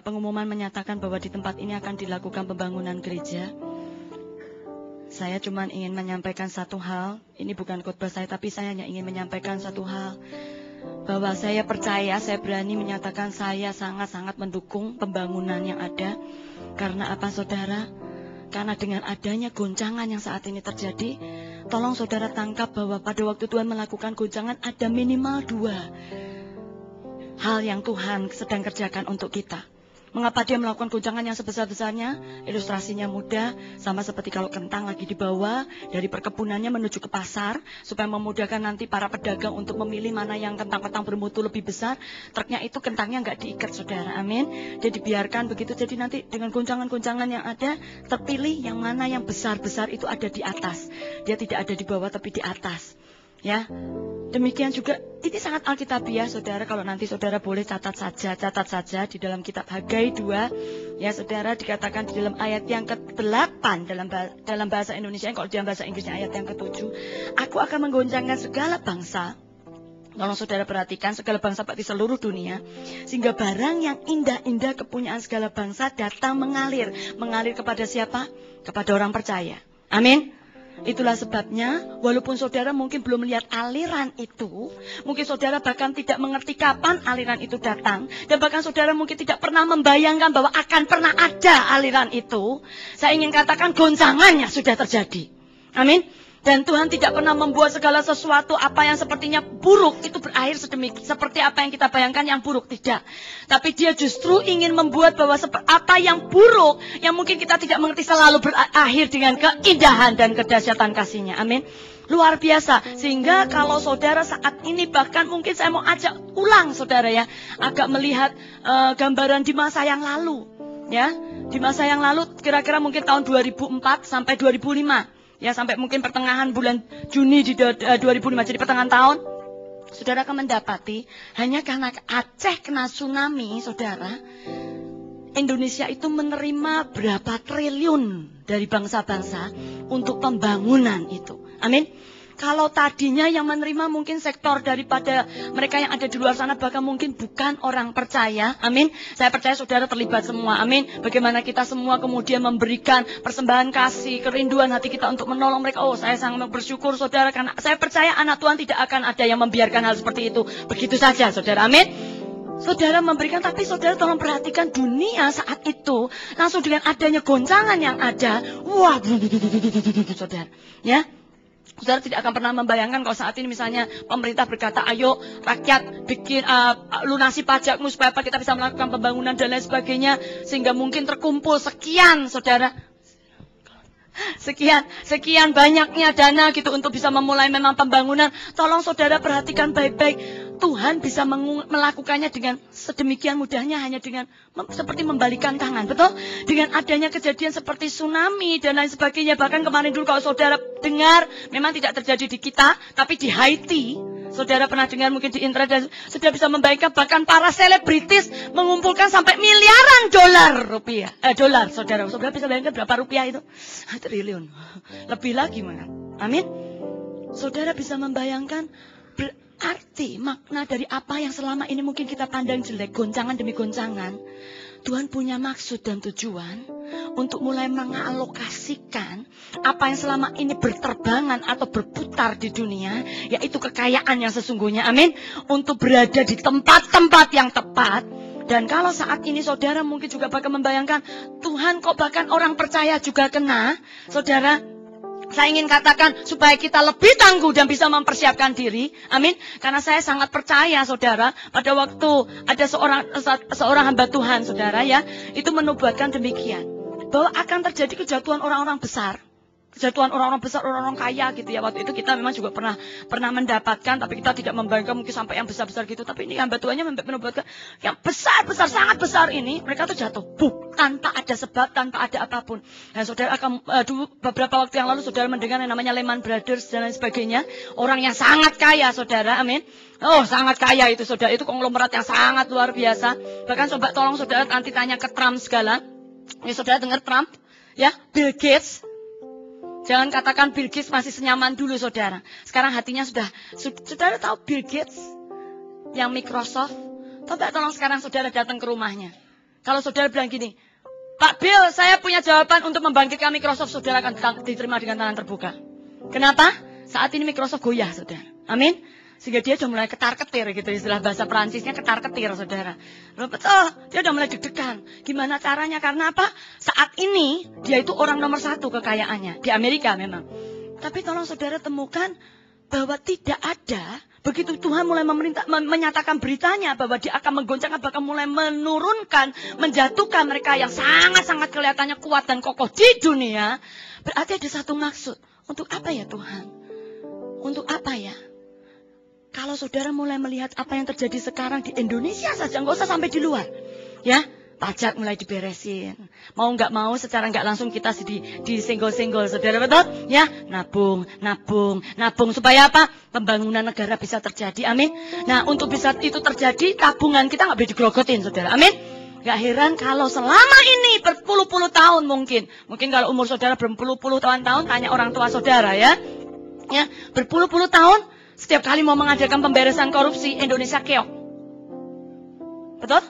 pengumuman menyatakan bahwa di tempat ini akan dilakukan pembangunan gereja. Saya cuma ingin menyampaikan satu hal. Ini bukan khotbah saya, tapi saya hanya ingin menyampaikan satu hal. Bahwa saya percaya, saya berani menyatakan saya sangat-sangat mendukung pembangunan yang ada. Karena apa, saudara? Karena dengan adanya goncangan yang saat ini terjadi, tolong saudara tangkap bahwa pada waktu Tuhan melakukan goncangan ada minimal 2 hal yang Tuhan sedang kerjakan untuk kita. Mengapa dia melakukan goncangan yang sebesar-besarnya? Ilustrasinya mudah, sama seperti kalau kentang lagi dibawa dari perkebunannya menuju ke pasar, supaya memudahkan nanti para pedagang untuk memilih mana yang kentang-kentang bermutu lebih besar. Truknya itu kentangnya nggak diikat, saudara, amin. Jadi biarkan begitu, jadi nanti dengan goncangan-goncangan yang ada, terpilih yang mana yang besar-besar itu ada di atas. Dia tidak ada di bawah tapi di atas. Ya, demikian juga ini sangat alkitabiah, saudara. Kalau nanti saudara boleh catat saja di dalam kitab Hagai 2, ya saudara, dikatakan di dalam ayat yang ke-8 dalam bahasa Indonesia. Kalau dalam bahasa Inggrisnya ayat yang ke-7, aku akan menggoncangkan segala bangsa. Tolong saudara perhatikan, segala bangsa di seluruh dunia, sehingga barang yang indah-indah kepunyaan segala bangsa datang mengalir kepada siapa? Kepada orang percaya. Amin. Itulah sebabnya, walaupun saudara mungkin belum melihat aliran itu, mungkin saudara bahkan tidak mengerti kapan aliran itu datang, dan bahkan saudara mungkin tidak pernah membayangkan bahwa akan pernah ada aliran itu, saya ingin katakan goncangannya sudah terjadi. Amin. Dan Tuhan tidak pernah membuat segala sesuatu apa yang sepertinya buruk itu berakhir seperti apa yang kita bayangkan yang buruk, tidak. Tapi dia justru ingin membuat bahwa apa yang buruk, yang mungkin kita tidak mengerti, selalu berakhir dengan keindahan dan kedahsyatan kasih-Nya. Amin. Luar biasa. Sehingga kalau saudara saat ini, bahkan mungkin saya mau ajak ulang saudara ya, agak melihat gambaran di masa yang lalu. Ya, di masa yang lalu kira-kira mungkin tahun 2004 sampai 2005. Ya, sampai mungkin pertengahan bulan Juni di 2005, jadi pertengahan tahun, saudara akan mendapati hanya karena Aceh kena tsunami, saudara, Indonesia itu menerima berapa triliun dari bangsa-bangsa untuk pembangunan itu. Amin. Kalau tadinya yang menerima mungkin sektor daripada mereka yang ada di luar sana, bahkan mungkin bukan orang percaya. Amin. Saya percaya saudara terlibat semua. Amin. Bagaimana kita semua kemudian memberikan persembahan kasih, kerinduan hati kita untuk menolong mereka. Oh, saya sangat bersyukur saudara, karena saya percaya anak Tuhan tidak akan ada yang membiarkan hal seperti itu begitu saja, saudara. Amin. Saudara memberikan, tapi saudara tolong perhatikan dunia saat itu langsung dengan adanya goncangan yang ada. Wah, saudara. Ya. Saudara tidak akan pernah membayangkan kalau saat ini misalnya pemerintah berkata, ayo rakyat bikin lunasi pajakmu supaya kita bisa melakukan pembangunan dan lain sebagainya, sehingga mungkin terkumpul sekian, saudara, sekian banyaknya dana gitu untuk bisa memulai memang pembangunan. Tolong saudara perhatikan baik-baik. Tuhan bisa melakukannya dengan sedemikian mudahnya hanya dengan seperti membalikan tangan, betul? Dengan adanya kejadian seperti tsunami dan lain sebagainya. Bahkan kemarin dulu kalau saudara dengar, memang tidak terjadi di kita, tapi di Haiti. Saudara pernah dengar mungkin di internet dan sudah bisa membayangkan bahkan para selebritis mengumpulkan sampai miliaran dolar, saudara. Saudara bisa bayangkan berapa rupiah itu? Triliun. Lebih lagi mana? Amin. Saudara bisa membayangkan arti makna dari apa yang selama ini mungkin kita pandang jelek, goncangan demi goncangan. Tuhan punya maksud dan tujuan untuk mulai mengalokasikan apa yang selama ini berterbangan atau berputar di dunia, yaitu kekayaan yang sesungguhnya, amin, untuk berada di tempat-tempat yang tepat. Dan kalau saat ini saudara mungkin juga bahkan membayangkan, Tuhan kok bahkan orang percaya juga kena, saudara. Saya ingin katakan supaya kita lebih tangguh dan bisa mempersiapkan diri. Amin. Karena saya sangat percaya, saudara, pada waktu ada seorang hamba Tuhan, saudara, ya, itu menubuatkan demikian, bahwa akan terjadi kejatuhan orang-orang besar. Kejatuhan orang-orang besar, orang-orang kaya gitu ya. Waktu itu kita memang juga pernah mendapatkan, tapi kita tidak membayangkan mungkin sampai yang besar-besar gitu. Tapi ini hamba Tuhannya menubuatkan yang besar-besar, sangat besar ini, mereka tuh jatuh, tanpa ada sebab, tanpa ada apapun. Dan saudara akan, dulu beberapa waktu yang lalu saudara mendengar yang namanya Lehman Brothers dan lain sebagainya. Orang yang sangat kaya, saudara, amin. Oh, sangat kaya itu, saudara. Itu konglomerat yang sangat luar biasa. Bahkan coba tolong saudara nanti tanya ke Trump segala. Ya, saudara dengar Trump, ya, Bill Gates. Jangan katakan Bill Gates masih senyaman dulu, saudara. Sekarang hatinya saudara tahu Bill Gates yang Microsoft? Coba tolong sekarang saudara datang ke rumahnya. Kalau saudara bilang gini, Pak Bill, saya punya jawaban untuk membangkitkan Microsoft, saudara akan diterima dengan tangan terbuka. Kenapa? Saat ini Microsoft goyah, saudara. Amin. Sehingga dia sudah mulai ketar-ketir gitu, istilah bahasa Perancisnya ketar-ketir, saudara. Loh, betul, dia sudah mulai deg-degan. Gimana caranya? Karena apa? Saat ini dia itu orang nomor 1 kekayaannya di Amerika memang. Tapi tolong saudara temukan bahwa tidak ada. Begitu Tuhan mulai menyatakan beritanya bahwa dia akan menggoncangkan, bahkan mulai menurunkan, menjatuhkan mereka yang sangat-sangat kelihatannya kuat dan kokoh di dunia. Berarti ada satu maksud. Untuk apa ya Tuhan? Untuk apa ya? Kalau saudara mulai melihat apa yang terjadi sekarang di Indonesia saja, nggak usah sampai di luar. Ya, pajak mulai diberesin. Mau nggak mau secara nggak langsung kita di senggol-senggol, saudara, betul? Ya, nabung. Supaya apa? Pembangunan negara bisa terjadi, amin. Nah, untuk bisa itu terjadi, tabungan kita nggak boleh digrogotin, saudara, amin. Gak heran kalau selama ini berpuluh-puluh tahun mungkin kalau umur saudara berpuluh-puluh tahun, tanya orang tua saudara ya, berpuluh-puluh tahun. Setiap kali mau mengadakan pemberesan korupsi, Indonesia keok. Betul?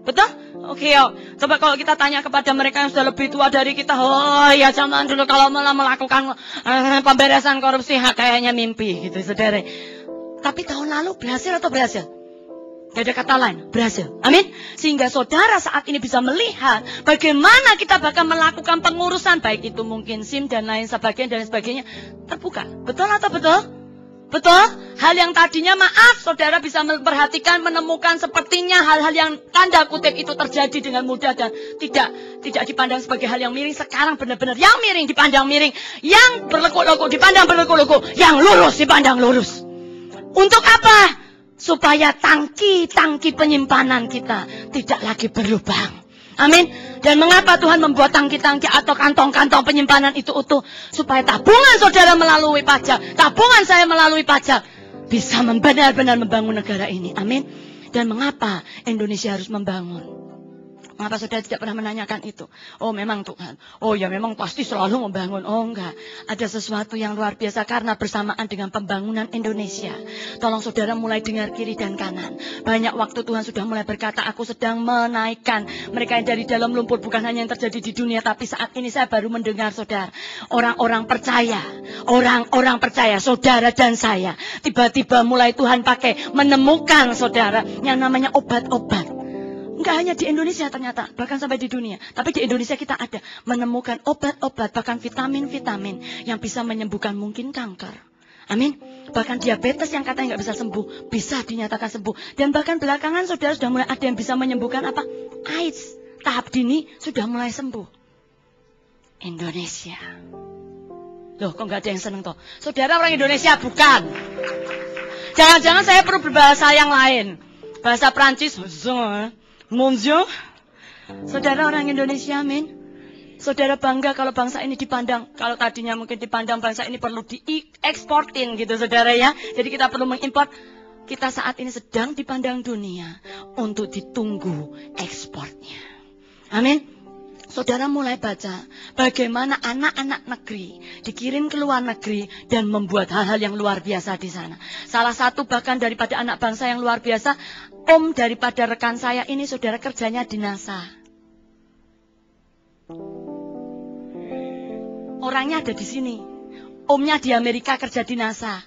Betul? Oke, coba kalau kita tanya kepada mereka yang sudah lebih tua dari kita, oh ya zaman dulu kalau melakukan pemberesan korupsi, kayaknya mimpi gitu, saudara. Tapi tahun lalu berhasil atau berhasil? Gak ada kata lain, berhasil. Amin. Sehingga saudara saat ini bisa melihat bagaimana kita bakal melakukan pengurusan, baik itu mungkin SIM dan lain sebagainya, terbuka. Betul atau betul? Betul? Hal yang tadinya maaf, saudara bisa memperhatikan, menemukan sepertinya hal-hal yang tanda kutip itu terjadi dengan mudah dan tidak dipandang sebagai hal yang miring. Sekarang benar-benar yang miring dipandang miring, yang berlekuk-lekuk dipandang berlekuk-lekuk, yang lurus dipandang lurus. Untuk apa? Supaya tangki-tangki penyimpanan kita tidak lagi berlubang. Amin. Dan mengapa Tuhan membuat tangki-tangki atau kantong-kantong penyimpanan itu utuh? Supaya tabungan saudara melalui pajak, tabungan saya melalui pajak, bisa benar-benar membangun negara ini. Amin. Dan mengapa Indonesia harus membangun? Mengapa saudara tidak pernah menanyakan itu? Oh memang Tuhan, oh ya memang pasti selalu membangun. Oh enggak, ada sesuatu yang luar biasa karena bersamaan dengan pembangunan Indonesia. Tolong saudara mulai dengar kiri dan kanan. Banyak waktu Tuhan sudah mulai berkata, aku sedang menaikkan mereka yang dari dalam lumpur. Bukan hanya yang terjadi di dunia, tapi saat ini saya baru mendengar saudara. Orang-orang percaya, saudara dan saya. Tiba-tiba mulai Tuhan pakai menemukan saudara yang namanya obat-obat. Enggak hanya di Indonesia ternyata, bahkan sampai di dunia. Tapi di Indonesia kita ada menemukan obat-obat, bahkan vitamin-vitamin yang bisa menyembuhkan mungkin kanker. Amin. Bahkan diabetes yang katanya nggak bisa sembuh, bisa dinyatakan sembuh. Dan bahkan belakangan saudara sudah mulai ada yang bisa menyembuhkan apa? AIDS. Tahap dini sudah mulai sembuh. Indonesia. Loh, kok nggak ada yang seneng toh? Saudara orang Indonesia bukan. Jangan-jangan saya perlu berbahasa yang lain. Bahasa Prancis. Monsieur, saudara orang Indonesia, amin. Saudara bangga kalau bangsa ini dipandang, kalau tadinya mungkin dipandang bangsa ini perlu dieksportin gitu saudara ya. Jadi kita perlu mengimpor. Kita saat ini sedang dipandang dunia untuk ditunggu ekspornya. Amin. Saudara mulai baca bagaimana anak-anak negeri dikirim ke luar negeri dan membuat hal-hal yang luar biasa di sana. Salah satu bahkan daripada anak bangsa yang luar biasa, om daripada rekan saya ini saudara kerjanya di NASA. Orangnya ada di sini. Omnya di Amerika kerja di NASA.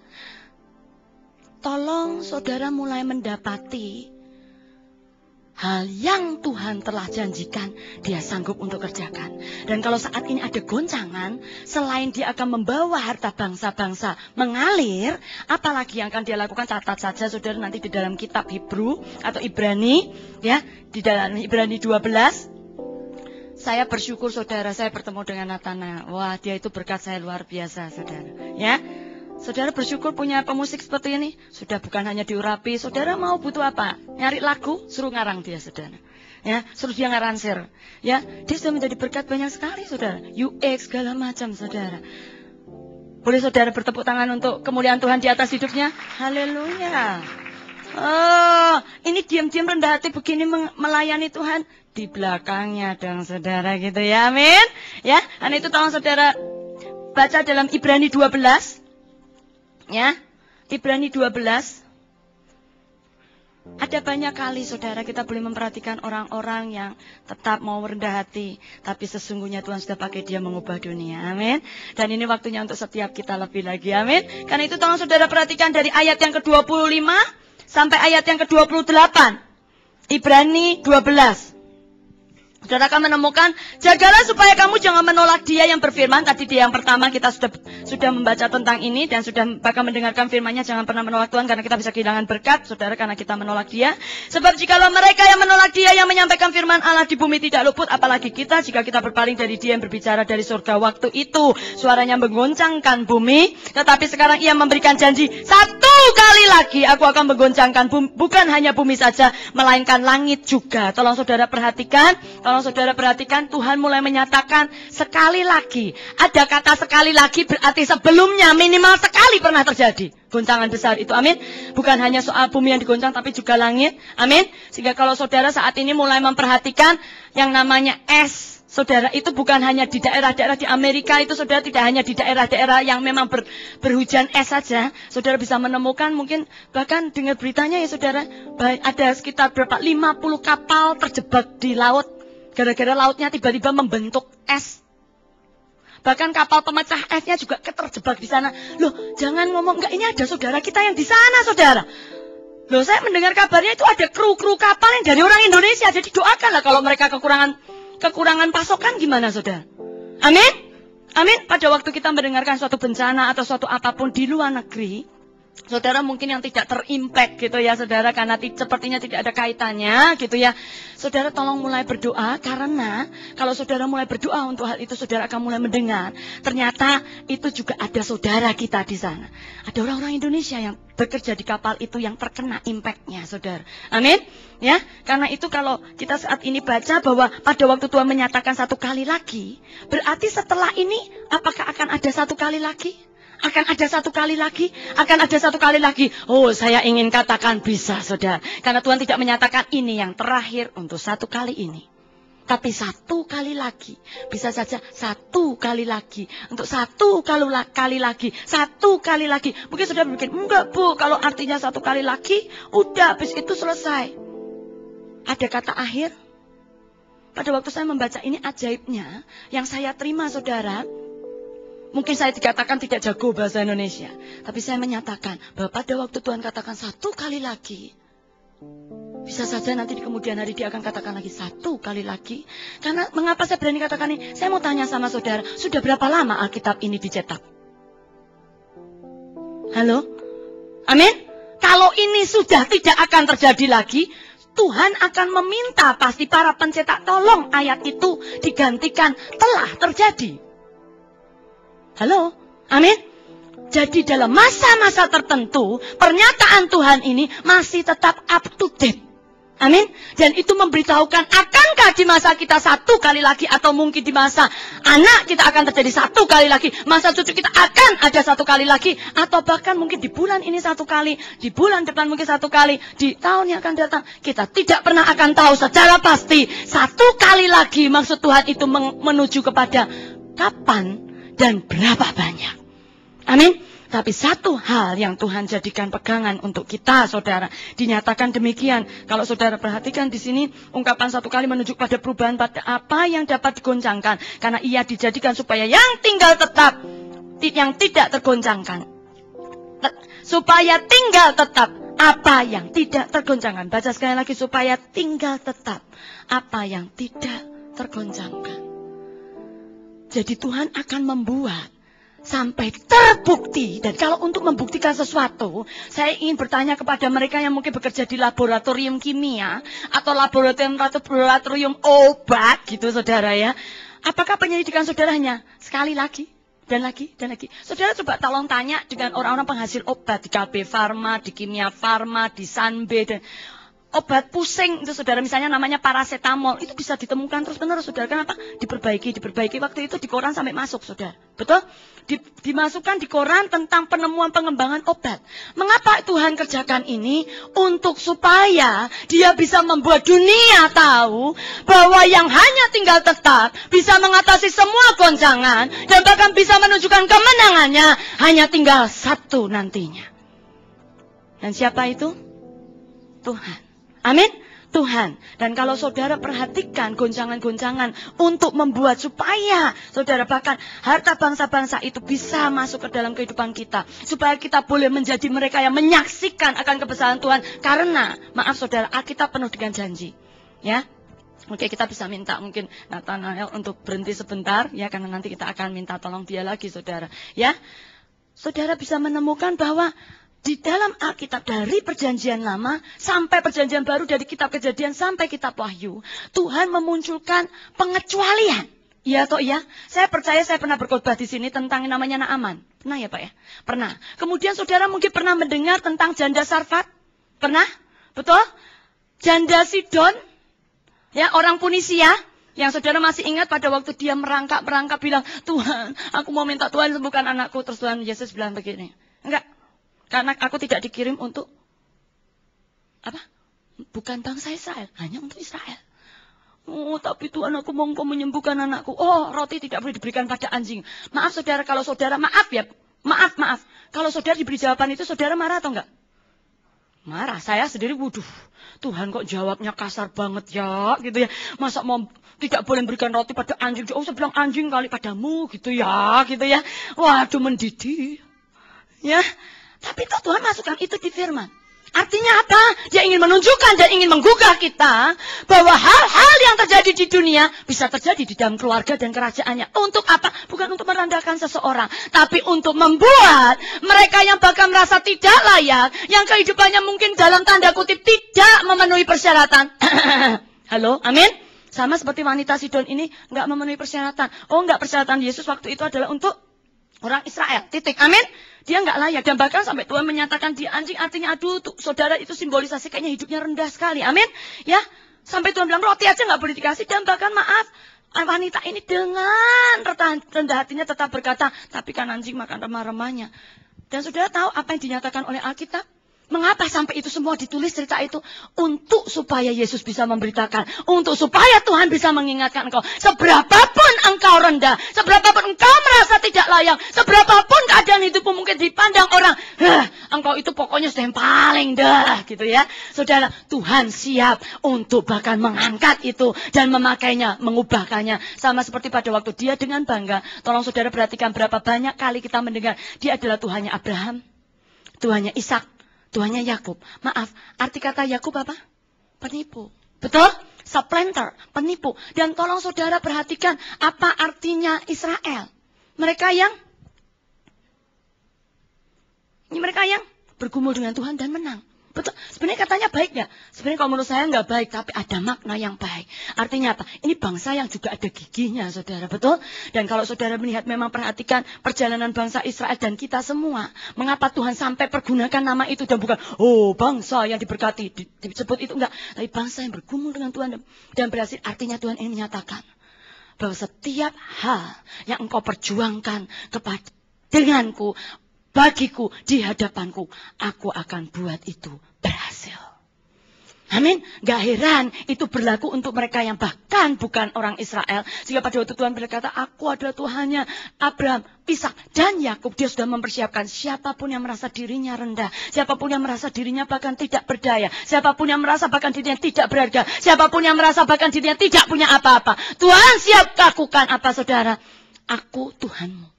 Tolong saudara mulai mendapati hal yang Tuhan telah janjikan, dia sanggup untuk kerjakan. Dan kalau saat ini ada goncangan, selain dia akan membawa harta bangsa-bangsa mengalir, apalagi yang akan dia lakukan? Catat saja saudara nanti di dalam kitab Hebrew atau Ibrani, ya, di dalam Ibrani 12. Saya bersyukur saudara, saya bertemu dengan Nathanael. Wah, dia itu berkat saya luar biasa saudara, ya. Saudara bersyukur punya pemusik seperti ini. Sudah bukan hanya diurapi. Saudara mau butuh apa? Nyari lagu, suruh ngarang dia saudara. Ya, suruh dia ngaransir. Ya, dia sudah menjadi berkat banyak sekali saudara. UX segala macam saudara. Boleh saudara bertepuk tangan untuk kemuliaan Tuhan di atas hidupnya? Haleluya. Oh, ini diam-diam rendah hati begini melayani Tuhan. Di belakangnya dong saudara gitu ya, amin. Ya, dan itu tolong saudara baca dalam Ibrani 12. Ya, Ibrani 12. Ada banyak kali saudara kita boleh memperhatikan orang-orang yang tetap mau rendah hati. Tapi sesungguhnya Tuhan sudah pakai dia mengubah dunia. Amin. Dan ini waktunya untuk setiap kita lebih lagi. Amin. Karena itu tolong saudara perhatikan dari ayat yang ke-25 sampai ayat yang ke-28. Ibrani 12. Saudara akan menemukan, jagalah supaya kamu jangan menolak dia yang berfirman. Tadi di yang pertama kita sudah membaca tentang ini dan sudah bahkan mendengarkan firman-Nya, jangan pernah menolak Tuhan karena kita bisa kehilangan berkat, saudara, karena kita menolak dia. Sebab jikalau mereka yang menolak dia yang menyampaikan firman Allah di bumi tidak luput, apalagi kita jika kita berpaling dari dia yang berbicara dari surga. Waktu itu suaranya menggoncangkan bumi, tetapi sekarang ia memberikan janji, satu kali lagi aku akan menggoncangkan bumi, bukan hanya bumi saja, melainkan langit juga. Tolong saudara perhatikan, Tuhan mulai menyatakan sekali lagi. Ada kata sekali lagi berarti sebelumnya minimal sekali pernah terjadi goncangan besar itu, amin. Bukan hanya soal bumi yang digoncang tapi juga langit, amin. Sehingga kalau saudara saat ini mulai memperhatikan yang namanya es, saudara, itu bukan hanya di daerah-daerah di Amerika itu, saudara, tidak hanya di daerah-daerah yang memang berhujan es saja. Saudara bisa menemukan, mungkin bahkan dengar beritanya ya saudara, ada sekitar berapa 50 kapal terjebak di laut. Gara-gara lautnya tiba-tiba membentuk es. Bahkan kapal pemecah esnya juga terjebak di sana. Loh, jangan ngomong, enggak, ini ada saudara kita yang di sana, saudara. Loh, saya mendengar kabarnya itu ada kru-kru kapal yang dari orang Indonesia. Jadi doakanlah kalau mereka kekurangan pasokan gimana, saudara. Amin. Amin. Pada waktu kita mendengarkan suatu bencana atau suatu apapun di luar negeri, saudara mungkin yang tidak terimpact gitu ya saudara, karena sepertinya tidak ada kaitannya gitu ya. Saudara tolong mulai berdoa, karena kalau saudara mulai berdoa untuk hal itu, saudara akan mulai mendengar. Ternyata itu juga ada saudara kita di sana. Ada orang-orang Indonesia yang bekerja di kapal itu yang terkena impactnya, saudara. Amin. Ya, karena itu kalau kita saat ini baca bahwa pada waktu Tuhan menyatakan satu kali lagi, berarti setelah ini apakah akan ada satu kali lagi? Akan ada satu kali lagi, akan ada satu kali lagi. Oh, saya ingin katakan bisa, saudara. Karena Tuhan tidak menyatakan ini yang terakhir untuk satu kali ini. Tapi satu kali lagi. Bisa saja satu kali lagi. Untuk satu kali lagi. Satu kali lagi. Mungkin saudara berpikir, enggak Bu, kalau artinya satu kali lagi, udah habis itu selesai. Ada kata akhir. Pada waktu saya membaca ini, ajaibnya yang saya terima, saudara, mungkin saya dikatakan tidak jago bahasa Indonesia. Tapi saya menyatakan bahwa pada waktu Tuhan katakan satu kali lagi, bisa saja nanti di kemudian hari dia akan katakan lagi satu kali lagi. Karena mengapa saya berani katakan ini? Saya mau tanya sama saudara, sudah berapa lama Alkitab ini dicetak? Halo? Amin? Kalau ini sudah tidak akan terjadi lagi, Tuhan akan meminta pasti para pencetak, tolong ayat itu digantikan telah terjadi. Halo, amin. Jadi dalam masa-masa tertentu, pernyataan Tuhan ini masih tetap up to date. Amin. Dan itu memberitahukan akankah di masa kita satu kali lagi, atau mungkin di masa anak kita akan terjadi satu kali lagi, masa cucu kita akan ada satu kali lagi, atau bahkan mungkin di bulan ini satu kali, di bulan depan mungkin satu kali, di tahun yang akan datang. Kita tidak pernah akan tahu secara pasti. Satu kali lagi maksud Tuhan itu menuju kepada kapan dan berapa banyak. Amin. Tapi satu hal yang Tuhan jadikan pegangan untuk kita, saudara, dinyatakan demikian. Kalau saudara perhatikan di sini, ungkapan satu kali menunjuk pada perubahan pada apa yang dapat digoncangkan. Karena ia dijadikan supaya yang tinggal tetap, yang tidak tergoncangkan. Supaya tinggal tetap apa yang tidak tergoncangkan. Baca sekali lagi, supaya tinggal tetap apa yang tidak tergoncangkan. Jadi Tuhan akan membuat sampai terbukti. Dan kalau untuk membuktikan sesuatu, saya ingin bertanya kepada mereka yang mungkin bekerja di laboratorium kimia atau laboratorium obat gitu, saudara ya. Apakah penyelidikan saudara hanya sekali lagi dan lagi dan lagi? Saudara coba tolong tanya dengan orang-orang penghasil obat di KB Farma, di Kimia Farma, di Sanbe, dan obat pusing itu, saudara, misalnya namanya paracetamol, itu bisa ditemukan terus-menerus, saudara. Kenapa? Diperbaiki. Waktu itu di koran sampai masuk, saudara. Betul? Dimasukkan di koran tentang penemuan pengembangan obat. Mengapa Tuhan kerjakan ini? Untuk supaya dia bisa membuat dunia tahu bahwa yang hanya tinggal tetap bisa mengatasi semua goncangan dan bahkan bisa menunjukkan kemenangannya hanya tinggal satu nantinya. Dan siapa itu? Tuhan. Amin. Tuhan. Dan kalau saudara perhatikan goncangan-goncangan untuk membuat supaya saudara bahkan harta bangsa-bangsa itu bisa masuk ke dalam kehidupan kita. Supaya kita boleh menjadi mereka yang menyaksikan akan kebesaran Tuhan. Karena, maaf saudara, Alkitab penuh dengan janji. Ya. Oke, kita bisa minta mungkin Nathanael untuk berhenti sebentar. Ya, karena nanti kita akan minta tolong dia lagi saudara. Ya. Saudara bisa menemukan bahwa di dalam Alkitab dari perjanjian lama sampai perjanjian baru, dari kitab Kejadian sampai kitab Wahyu, Tuhan memunculkan pengecualian. Iya atau iya? Saya percaya saya pernah berkhotbah di sini tentang yang namanya Naaman. Pernah ya Pak ya? Pernah. Kemudian saudara mungkin pernah mendengar tentang janda Sarfat? Pernah? Betul? Janda Sidon? Ya, orang Punisia? Yang saudara masih ingat pada waktu dia merangkak bilang, Tuhan, aku mau minta Tuhan sembuhkan anakku. Terus Tuhan Yesus bilang begini. Enggak. Karena aku tidak dikirim untuk apa? Bukan bangsa Israel, hanya untuk Israel. Oh, tapi Tuhan, aku mau Engkau menyembuhkan anakku. Oh, roti tidak boleh diberikan pada anjing. Maaf saudara, kalau saudara maaf ya, maaf. Kalau saudara diberi jawaban itu, saudara marah atau enggak? Marah. Saya sendiri, waduh, Tuhan kok jawabnya kasar banget ya, gitu ya. Masa mau tidak boleh memberikan roti pada anjing? Oh, saya bilang anjing kali padamu, gitu ya. Waduh, mendidih. Ya. Tapi Tuhan masukkan itu di firman. Artinya apa? Dia ingin menunjukkan dan ingin menggugah kita bahwa hal-hal yang terjadi di dunia bisa terjadi di dalam keluarga dan kerajaannya. Untuk apa? Bukan untuk merendahkan seseorang, tapi untuk membuat mereka yang bahkan merasa tidak layak, yang kehidupannya mungkin dalam tanda kutip tidak memenuhi persyaratan. Halo, amin? Sama seperti wanita Sidon ini nggak memenuhi persyaratan. Oh, nggak, persyaratan Yesus waktu itu adalah untuk orang Israel. Titik. Amin. Dia nggak layak. Dan bahkan sampai Tuhan menyatakan dia anjing. Artinya aduh, saudara, itu simbolisasi kayaknya hidupnya rendah sekali. Amin. Ya. Sampai Tuhan bilang roti aja nggak boleh dikasih. Dan bahkan maaf, wanita ini dengan rendah hatinya tetap berkata, tapi kan anjing makan remah-remahnya. Dan saudara tahu apa yang dinyatakan oleh Alkitab? Mengapa sampai itu semua ditulis cerita itu? Untuk supaya Yesus bisa memberitakan. Untuk supaya Tuhan bisa mengingatkan engkau. Seberapapun engkau rendah. Seberapapun engkau merasa tidak layak. Seberapapun keadaan hidupmu mungkin dipandang orang. Engkau itu pokoknya sudah yang paling dah. Gitu ya. Saudara, Tuhan siap untuk bahkan mengangkat itu. Dan memakainya, mengubahkannya. Sama seperti pada waktu dia dengan bangga. Tolong saudara perhatikan berapa banyak kali kita mendengar. Dia adalah Tuhannya Abraham. Tuhannya Ishak. Tuhannya Yakub. Maaf, arti kata Yakub apa? Penipu. Betul? Supplanter, penipu. Dan tolong saudara perhatikan apa artinya Israel. Mereka yang bergumul dengan Tuhan dan menang. Betul. Sebenarnya katanya baik ya. Sebenarnya kalau menurut saya nggak baik, tapi ada makna yang baik. Artinya apa? Ini bangsa yang juga ada giginya, saudara. Betul? Dan kalau saudara melihat, memang perhatikan perjalanan bangsa Israel dan kita semua. Mengapa Tuhan sampai pergunakan nama itu dan bukan, oh bangsa yang diberkati. Disebut itu enggak. Tapi bangsa yang bergumul dengan Tuhan dan berhasil. Artinya Tuhan ingin menyatakan bahwa setiap hal yang engkau perjuangkan denganku, bagiku, di hadapanku, aku akan buat itu berhasil. Amin. Gak heran itu berlaku untuk mereka yang bahkan bukan orang Israel. Sehingga pada waktu Tuhan berkata, aku adalah Tuhannya Abraham, Ishak, dan Yakub. Dia sudah mempersiapkan siapapun yang merasa dirinya rendah. Siapapun yang merasa dirinya bahkan tidak berdaya. Siapapun yang merasa bahkan dirinya tidak berharga. Siapapun yang merasa bahkan dirinya tidak punya apa-apa. Tuhan siap lakukan apa, saudara? Aku Tuhanmu.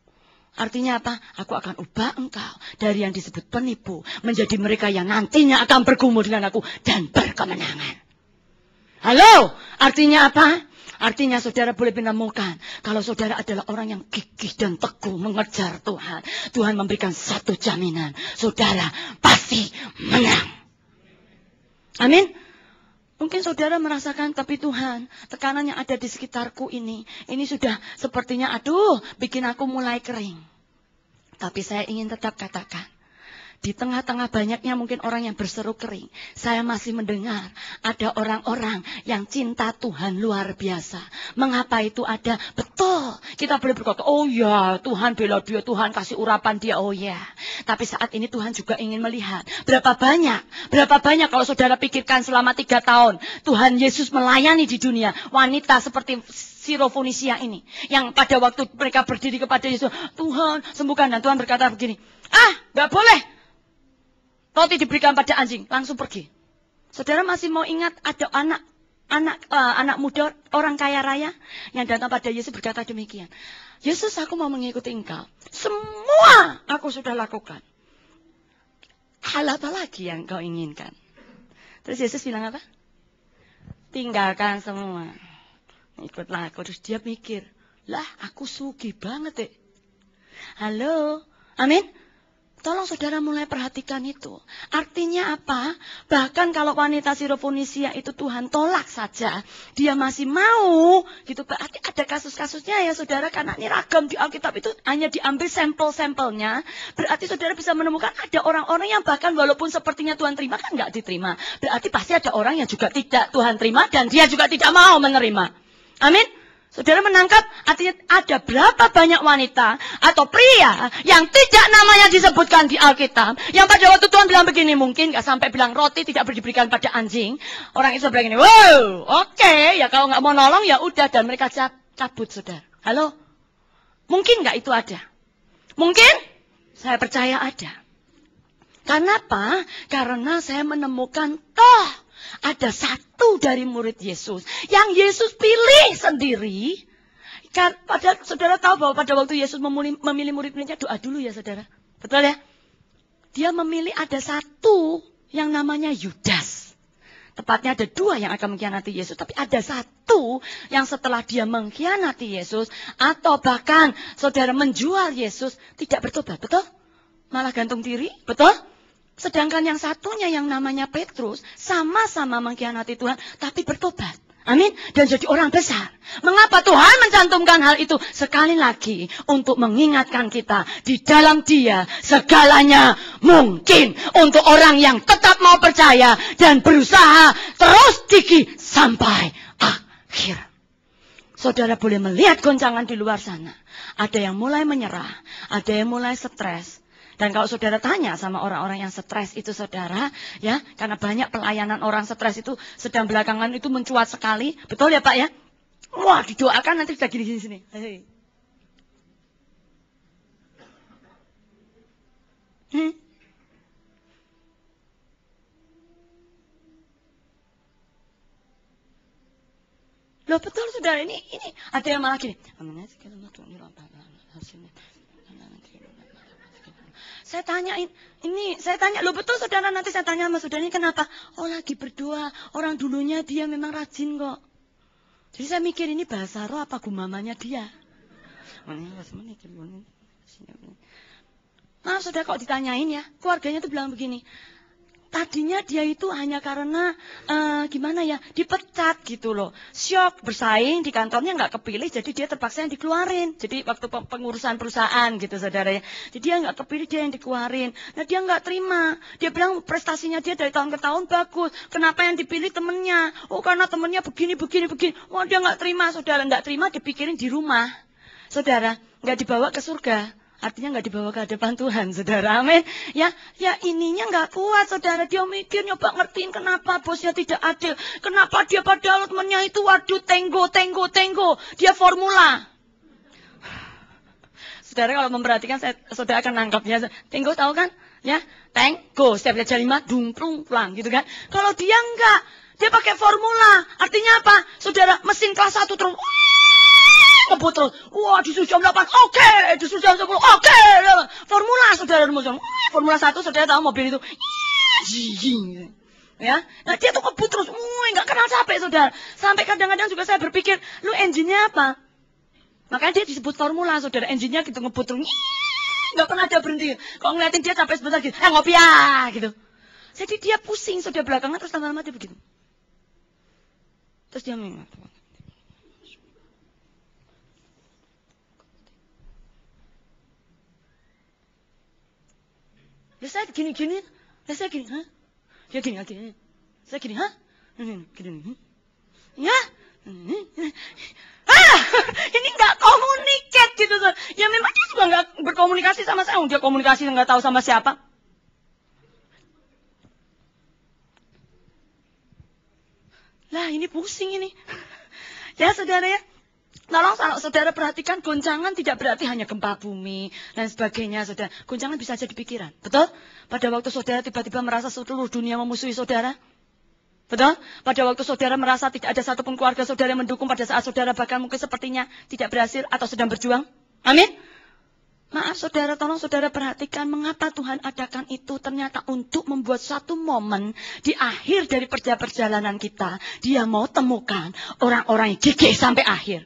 Artinya apa? Aku akan ubah engkau dari yang disebut penipu menjadi mereka yang nantinya akan bergumul dengan aku dan berkemenangan. Halo? Artinya apa? Artinya saudara boleh menemukan kalau saudara adalah orang yang gigih dan teguh mengejar Tuhan. Tuhan memberikan satu jaminan. Saudara pasti menang. Amin? Mungkin saudara merasakan, tapi Tuhan, tekanan yang ada di sekitarku ini sudah sepertinya, aduh, bikin aku mulai kering. Tapi saya ingin tetap katakan, di tengah-tengah banyaknya mungkin orang yang berseru kering, saya masih mendengar ada orang-orang yang cinta Tuhan luar biasa. Mengapa itu ada? Betul, kita boleh berkata, oh ya, Tuhan bela dia, Tuhan kasih urapan dia, oh ya. Tapi saat ini Tuhan juga ingin melihat berapa banyak kalau saudara pikirkan selama 3 tahun Tuhan Yesus melayani di dunia. Wanita seperti Sirofenisia ini, yang pada waktu mereka berdiri kepada Yesus, Tuhan sembuhkan, dan Tuhan berkata begini, gak boleh roti diberikan pada anjing, langsung pergi. Saudara masih mau ingat ada anak muda orang kaya raya yang datang pada Yesus berkata demikian. Yesus, aku mau mengikuti engkau. Semua aku sudah lakukan. Hal apa lagi yang kau inginkan? Terus Yesus bilang apa? Tinggalkan semua. Ikutlah aku. Terus dia mikir, lah aku sugih banget Halo, amin. Tolong saudara mulai perhatikan itu. Artinya apa? Bahkan kalau wanita Sirofonisia itu Tuhan tolak saja, dia masih mau, gitu. Berarti ada kasus-kasusnya ya saudara, karena ini ragam di Alkitab itu hanya diambil sampel-sampelnya. Berarti saudara bisa menemukan ada orang-orang yang bahkan walaupun sepertinya Tuhan terima kan nggak diterima. Berarti pasti ada orang yang juga tidak Tuhan terima dan dia juga tidak mau menerima. Amin. Saudara menangkap, artinya ada berapa banyak wanita atau pria yang tidak namanya disebutkan di Alkitab. Yang pada waktu Tuhan bilang begini, mungkin gak sampai bilang roti tidak diberikan pada anjing. Orang itu bilang gini, wow, oke, ya kalau gak mau nolong ya udah. Dan mereka cabut, saudara. Halo? Mungkin gak itu ada? Mungkin? Saya percaya ada. Kenapa? Karena saya menemukan ada satu dari murid Yesus yang Yesus pilih sendiri. Padahal saudara tahu bahwa pada waktu Yesus memilih murid-muridnya doa dulu ya saudara. Betul ya? Dia memilih ada satu yang namanya Yudas. Tepatnya ada dua yang akan mengkhianati Yesus. Tapi ada satu yang setelah dia mengkhianati Yesus. Atau bahkan saudara menjual Yesus tidak bertobat. Betul? Malah gantung diri. Betul? Sedangkan yang satunya yang namanya Petrus sama-sama mengkhianati Tuhan tapi bertobat. Amin. Dan jadi orang besar. Mengapa Tuhan mencantumkan hal itu? Sekali lagi untuk mengingatkan kita di dalam Dia segalanya mungkin untuk orang yang tetap mau percaya dan berusaha terus gigih sampai akhir. Saudara boleh melihat goncangan di luar sana. Ada yang mulai menyerah, ada yang mulai stres. Dan kalau saudara tanya sama orang-orang yang stres itu saudara, ya, karena banyak pelayanan orang stres itu sedang belakangan itu mencuat sekali. Betul ya Pak ya? Wah, didoakan nanti sudah gini-gini. Loh betul saudara, ini ada yang malah gini. Saya tanya, loh betul saudara, nanti saya tanya sama saudara ini kenapa? Oh lagi berdoa, orang dulunya dia memang rajin kok. Jadi saya mikir ini bahasa roh apa gumamanya dia. Nah saudara kok ditanyain ya, keluarganya tuh bilang begini. Tadinya dia itu hanya karena gimana ya, dipecat gitu loh. Syok, bersaing di kantornya nggak kepilih, jadi dia terpaksa yang dikeluarin. Jadi waktu pengurusan perusahaan gitu saudara ya. Jadi dia nggak kepilih, dia yang dikeluarin. Nah dia nggak terima. Dia bilang prestasinya dia dari tahun ke tahun bagus. Kenapa yang dipilih temennya? Oh karena temennya begini. Wah dia nggak terima, saudara. Nggak terima dipikirin di rumah. Saudara, nggak dibawa ke surga. Artinya nggak dibawa ke hadapan Tuhan, saudara. Amin. Ya ininya nggak kuat, saudara. Dia mikir, nyoba ngertiin kenapa bosnya tidak adil. Kenapa dia padahal temennya itu, waduh, tenggo. Dia formula. Saudara kalau memperhatikan, saudara akan nangkapnya. Tenggo tahu kan? Ya, tenggo. Setiap lihat jari lima, dung, pulang, gitu kan. Kalau dia enggak, dia pakai formula. Artinya apa? Saudara, mesin kelas 1 terus. Ngebut terus. Wah, disuruh jam 8. Oke. Disuruh jam 10. Oke. Formula saudara rumuskan. Formula 1 saudara tahu mobil itu. Ya. Nah, dia tuh ngebut terus. Enggak kenal capek saudara. Sampai kadang-kadang juga saya berpikir, lu engine-nya apa? Makanya dia disebut formula saudara. Engine-nya gitu ngebut terus. Enggak pernah ada berhenti. Kalau ngeliatin dia sampai sebentar gitu. Ngopi ya gitu. Jadi dia pusing saudara belakangan terus lama-lama dia begitu. Terus dia mengingat. Ya saya gini, ya saya gini, hah? Ya gini, saya gini, hah? Gini, ya? Ini nggak komunikat gitu, ya memang dia juga nggak berkomunikasi sama saya, dia komunikasi nggak tahu sama siapa. Lah ini pusing ini, ya saudara ya. Tolong saudara perhatikan, goncangan tidak berarti hanya gempa bumi dan sebagainya, saudara. Goncangan bisa jadi pikiran, betul? Pada waktu saudara tiba-tiba merasa seluruh dunia memusuhi saudara. Betul? Pada waktu saudara merasa tidak ada satupun keluarga saudara yang mendukung, pada saat saudara bahkan mungkin sepertinya tidak berhasil atau sedang berjuang. Amin. Maaf saudara, tolong saudara perhatikan mengapa Tuhan adakan itu. Ternyata untuk membuat satu momen di akhir dari perjalanan kita. Dia mau temukan orang-orang yang gigih sampai akhir.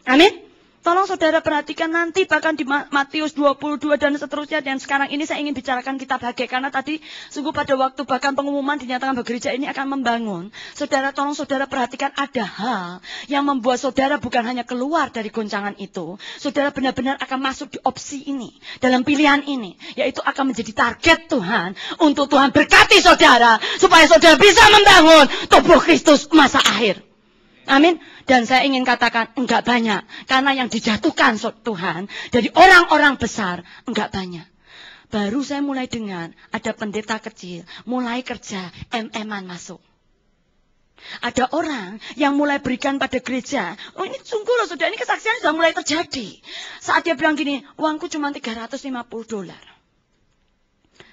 Amin. Tolong saudara perhatikan nanti bahkan di Matius 22 dan seterusnya. Dan sekarang ini saya ingin bicarakan kitab Hagai. Karena tadi sungguh pada waktu bahkan pengumuman dinyatakan bahwa gereja ini akan membangun. Saudara, tolong saudara perhatikan ada hal yang membuat saudara bukan hanya keluar dari goncangan itu. Saudara benar-benar akan masuk di opsi ini. Dalam pilihan ini. Yaitu akan menjadi target Tuhan. Untuk Tuhan berkati saudara. Supaya saudara bisa membangun tubuh Kristus masa akhir. Amin. Dan saya ingin katakan enggak banyak. Karena yang dijatuhkan Tuhan dari orang-orang besar enggak banyak. Baru saya mulai dengar ada pendeta kecil mulai kerja MM-an masuk. Ada orang yang mulai berikan pada gereja. Oh ini sungguh loh saudara, ini kesaksian sudah mulai terjadi. Saat dia bilang gini, uangku cuma $350.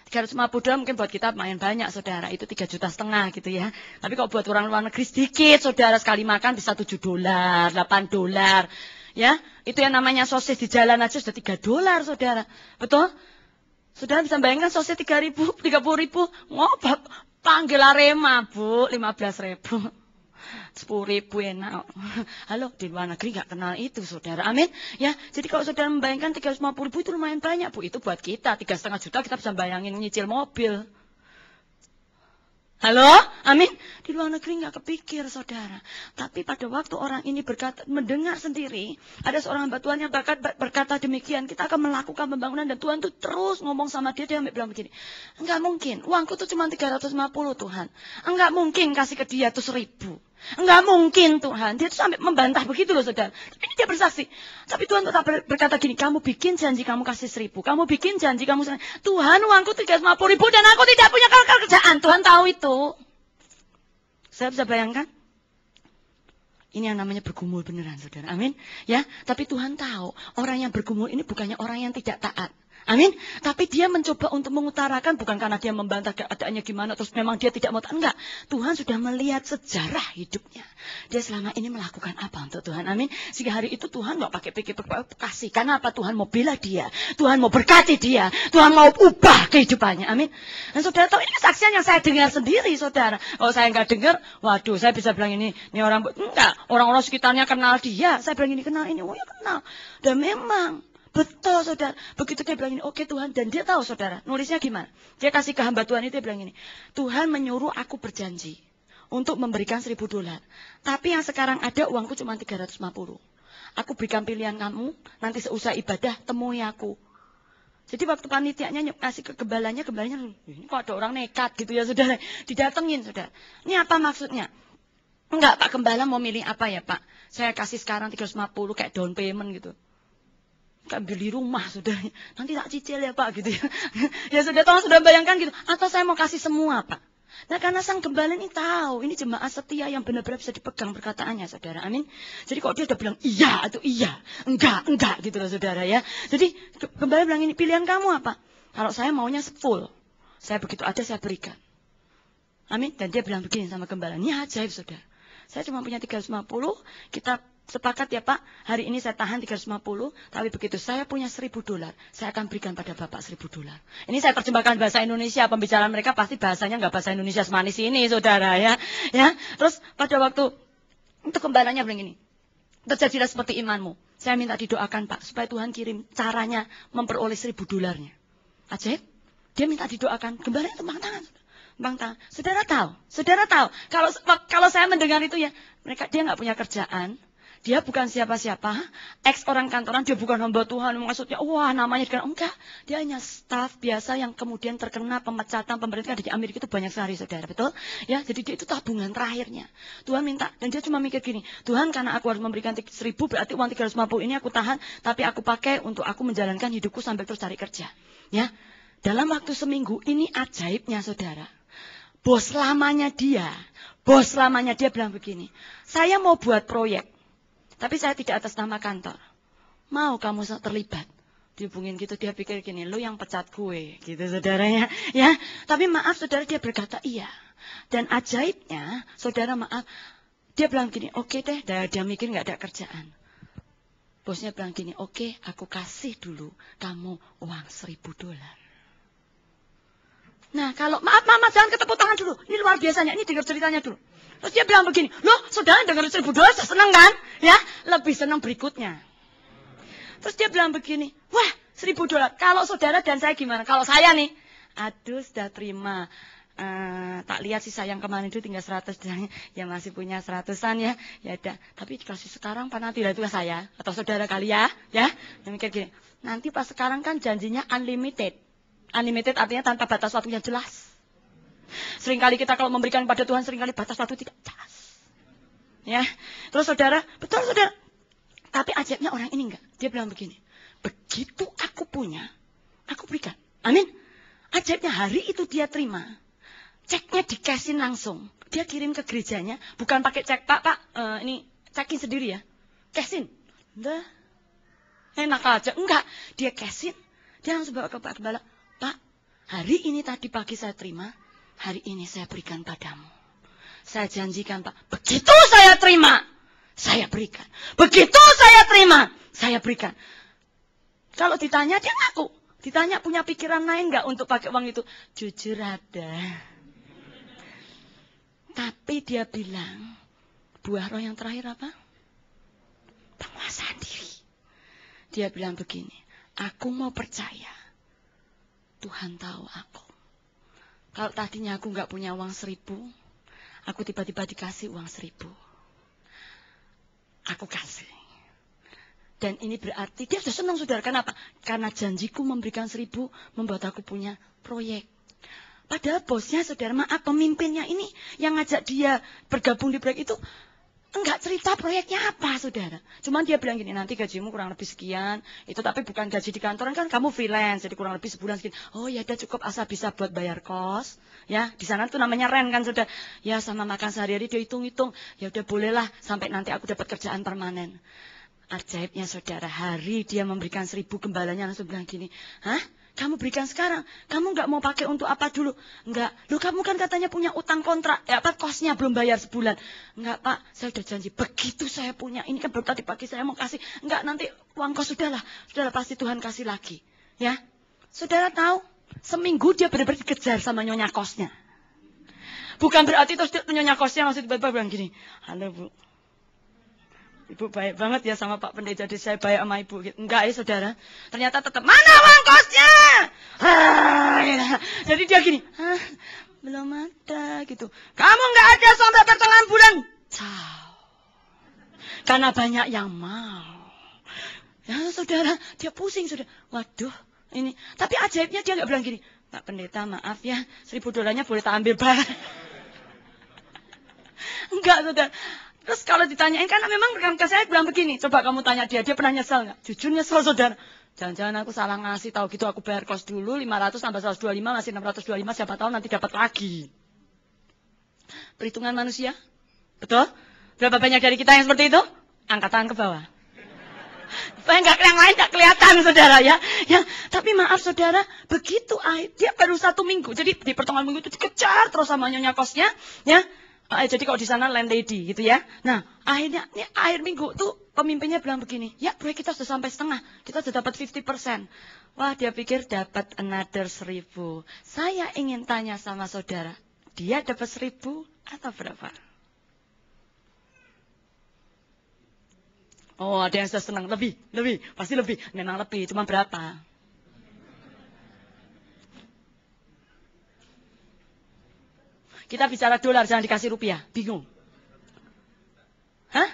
$350 mungkin buat kita lumayan banyak saudara, itu 3,5 juta gitu ya. Tapi kalau buat orang luar negeri sedikit saudara, sekali makan bisa $7, $8. Ya, itu yang namanya sosis di jalan aja sudah $3 saudara. Betul? Saudara bisa bayangkan sosis 3.000, 30.000, ngobak panggil Arema Bu, 15.000. 10.000 enak. Halo, di luar negeri nggak kenal itu saudara. Amin. Ya, jadi kalau saudara membayangkan 350.000 itu lumayan banyak Bu. Itu buat kita 3,5 juta kita bisa bayangin nyicil mobil. Halo, amin. Di luar negeri nggak kepikir saudara. Tapi pada waktu orang ini mendengar sendiri, ada seorang hamba Tuhan yang berkata demikian, kita akan melakukan pembangunan dan Tuhan tuh terus ngomong sama dia bilang begini, enggak mungkin, uangku tuh cuma 350 Tuhan. Enggak mungkin kasih ke dia tuh 1.000. Enggak mungkin Tuhan. Dia tuh sampai membantah begitu loh saudara. Tapi dia bersaksi. Tapi Tuhan tetap berkata gini, kamu bikin janji kamu kasih 1.000. Kamu bikin janji kamu Tuhan uangku 350.000 dan aku tidak punya kerjaan. Tuhan tahu itu. Saya bisa bayangkan. Ini yang namanya bergumul beneran saudara. Amin. Ya, tapi Tuhan tahu orang yang bergumul ini bukannya orang yang tidak taat. Amin. Tapi dia mencoba untuk mengutarakan bukan karena dia membantah keadaannya gimana terus memang dia tidak mau. Enggak. Tuhan sudah melihat sejarah hidupnya. Dia selama ini melakukan apa untuk Tuhan. Amin. Sehingga hari itu Tuhan enggak pakai pikir kasih. Karena apa? Tuhan mau bela dia. Tuhan mau berkati dia. Tuhan mau ubah kehidupannya. Amin. Dan saudara tahu ini kesaksian yang saya dengar sendiri saudara. Oh saya enggak dengar. Waduh saya bisa bilang ini orang enggak. Orang-orang sekitarnya kenal dia. Saya bilang ini kenal ini. Oh ya kenal. Dan memang. Betul saudara. Begitu dia bilang ini, oke Tuhan. Dan dia tahu saudara, nulisnya gimana? Dia kasih ke hamba Tuhan itu, dia bilang ini. Tuhan menyuruh aku berjanji untuk memberikan $1.000. Tapi yang sekarang ada uangku cuma 350. Aku berikan pilihan kamu, nanti seusai ibadah temui aku. Jadi waktu panitianya kasih ke gembalanya, ini kok ada orang nekat gitu ya saudara. Didatengin saudara. Ini apa maksudnya? Enggak Pak Gembala mau milih apa ya Pak? Saya kasih sekarang 350 kayak down payment gitu. Kayak beli rumah sudah, nanti tak cicil ya Pak gitu ya. Ya sudah tolong sudah bayangkan gitu. Atau saya mau kasih semua Pak. Nah karena sang gembala ini tahu, ini jemaat setia yang benar-benar bisa dipegang perkataannya saudara. Amin. Jadi kalau dia udah bilang iya atau iya, enggak gitu loh saudara ya. Jadi gembala bilang ini pilihan kamu apa? Kalau saya maunya full, saya begitu ada saya berikan. Amin. Dan dia bilang begini sama gembala, ini ajaib saudara. Saya cuma punya 350, kita sepakat ya Pak, hari ini saya tahan 350, tapi begitu saya punya $1.000, saya akan berikan pada Bapak $1.000. Ini saya terjemahkan bahasa Indonesia, pembicaraan mereka pasti bahasanya nggak bahasa Indonesia semanis ini saudara ya. Terus pada waktu untuk gembalanya bilang ini, terjadilah seperti imanmu. Saya minta didoakan Pak, supaya Tuhan kirim caranya memperoleh $1.000. Ajaib, dia minta didoakan, gembalanya tembang tangan. Saudara tahu, kalau saya mendengar itu ya, dia nggak punya kerjaan. Dia bukan siapa-siapa, ex orang kantoran, dia bukan hamba Tuhan, maksudnya, wah namanya dikenal. Enggak, dia hanya staf biasa yang kemudian terkena pemecatan pemerintah di Amerika itu banyak sekali saudara, betul? Ya, jadi dia itu tabungan terakhirnya. Tuhan minta, dan dia cuma mikir gini, Tuhan karena aku harus memberikan 1.000, berarti uang 350 ini aku tahan, tapi aku pakai untuk aku menjalankan hidupku sambil terus cari kerja. Ya, dalam waktu seminggu, ini ajaibnya saudara. Bos lamanya dia bilang begini, saya mau buat proyek. Tapi saya tidak atas nama kantor. Mau kamu terlibat? Dihubungin gitu, dia pikir gini, lu yang pecat gue. Gitu saudaranya. Ya, tapi maaf saudara, dia berkata iya. Dan ajaibnya, saudara maaf, dia bilang gini, oke deh, dia mikir nggak ada kerjaan. Bosnya bilang gini, oke, aku kasih dulu kamu uang $1.000. Nah, kalau maaf mama jangan ketepuk tangan dulu. Ini luar biasanya, ini dengar ceritanya dulu. Terus dia bilang begini, loh saudara dengar $1.000 seneng kan? Ya, lebih senang berikutnya. Terus dia bilang begini, wah $1.000, kalau saudara dan saya gimana? Kalau saya nih, aduh sudah terima. Tak lihat sih sayang kemarin itu tinggal 100 dan ya masih punya 100-an ya. Ya udah, tapi dikasih sekarang Pak nanti lah itu saya atau saudara kali ya. Yang mikir gini, nanti pas sekarang kan janjinya unlimited. Unlimited artinya tanpa batas waktu yang jelas. Seringkali kita kalau memberikan pada Tuhan seringkali batas waktu tidak jelas. Ya. Terus saudara, betul saudara. Tapi ajaibnya orang ini enggak. Dia bilang begini, begitu aku punya, aku berikan. Amin. Ajaibnya hari itu dia terima. Ceknya dikasih langsung. Dia kirim ke gerejanya. Bukan pakai cek, Pak, ini cekin sendiri ya. Cash-in. Udah. Enak aja. Enggak. Dia cash-in. Dia langsung bawa ke Pak Gembala. Pak, hari ini tadi pagi saya terima. Hari ini saya berikan padamu. Saya janjikan Pak. Begitu saya terima, saya berikan. Begitu saya terima, saya berikan. Kalau ditanya, dia ngaku. Ditanya punya pikiran lain enggak untuk pakai uang itu? Jujur ada. Tapi dia bilang, buah roh yang terakhir apa? Penguasaan diri. Dia bilang begini, aku mau percaya. Tuhan tahu aku. Kalau tadinya aku nggak punya uang 1.000, aku tiba-tiba dikasih uang 1.000. Aku kasih. Dan ini berarti, dia sudah senang saudara. Kenapa? Karena janjiku memberikan 1.000, membuat aku punya proyek. Padahal bosnya, saudara, maaf, pemimpinnya ini yang ngajak dia bergabung di proyek itu enggak cerita proyeknya apa, saudara. Cuman dia bilang gini, nanti gajimu kurang lebih sekian. Itu tapi bukan gaji di kantoran, kan kamu freelance, jadi kurang lebih sebulan sekian. Oh ya udah cukup, asal bisa buat bayar kos. Ya, di sana tuh namanya rent kan, saudara. Ya sama makan sehari-hari dia hitung-hitung. Ya udah bolehlah sampai nanti aku dapat kerjaan permanen. Ajaibnya, saudara, hari dia memberikan 1.000, gembalanya langsung bilang gini, hah? Kamu berikan sekarang, kamu nggak mau pakai untuk apa dulu? Enggak, loh kamu kan katanya punya utang kontrak, ya apa kosnya belum bayar sebulan. Enggak Pak, saya sudah janji, begitu saya punya, ini kan baru tadi pagi saya mau kasih. Enggak, nanti uang kos sudahlah pasti Tuhan kasih lagi. Ya, saudara tahu, seminggu dia benar-benar dikejar sama nyonya kosnya. Bukan berarti terus nyonya kosnya langsung tiba-tiba bilang gini, halo Bu. Ibu baik banget ya sama Pak Pendeta, jadi saya baik sama Ibu. Enggak ya saudara, ternyata tetap, mana uang kosnya? Jadi dia gini, belum ada gitu. Kamu nggak ada sampai pertengahan bulan. Ciao. Karena banyak yang mau. Ya saudara, dia pusing saudara. Waduh, ini. Tapi ajaibnya dia nggak bilang gini, Pak Pendeta maaf ya, $1.000 boleh tak ambil Pak. Enggak saudara. Terus kalau ditanyain, karena memang rekan saya bilang begini, coba kamu tanya dia pernah nyesel nggak? Jujur nyesel saudara. Jangan-jangan aku salah ngasih, tahu gitu aku bayar kos dulu 500 tambah 125 masih 625, siapa tahu nanti dapat lagi. Perhitungan manusia, betul? Berapa banyak dari kita yang seperti itu? Angkat tangan ke bawah. Supaya yang lain nggak kelihatan saudara ya. Tapi maaf saudara, begitu dia baru 1 minggu, jadi di pertengahan minggu itu dikejar terus sama nyonya kosnya, ya. Jadi kalau di sana landlady gitu ya. Nah, akhirnya ini akhir minggu tuh pemimpinnya bilang begini, ya proyek kita sudah sampai setengah, kita sudah dapat 50%. Wah, dia pikir dapat another 1.000. Saya ingin tanya sama saudara, dia dapat 1.000 atau berapa? Oh, ada yang sudah senang, lebih, pasti lebih. Memang lebih, cuma berapa? Kita bicara dolar, jangan dikasih rupiah. Bingung. Hah?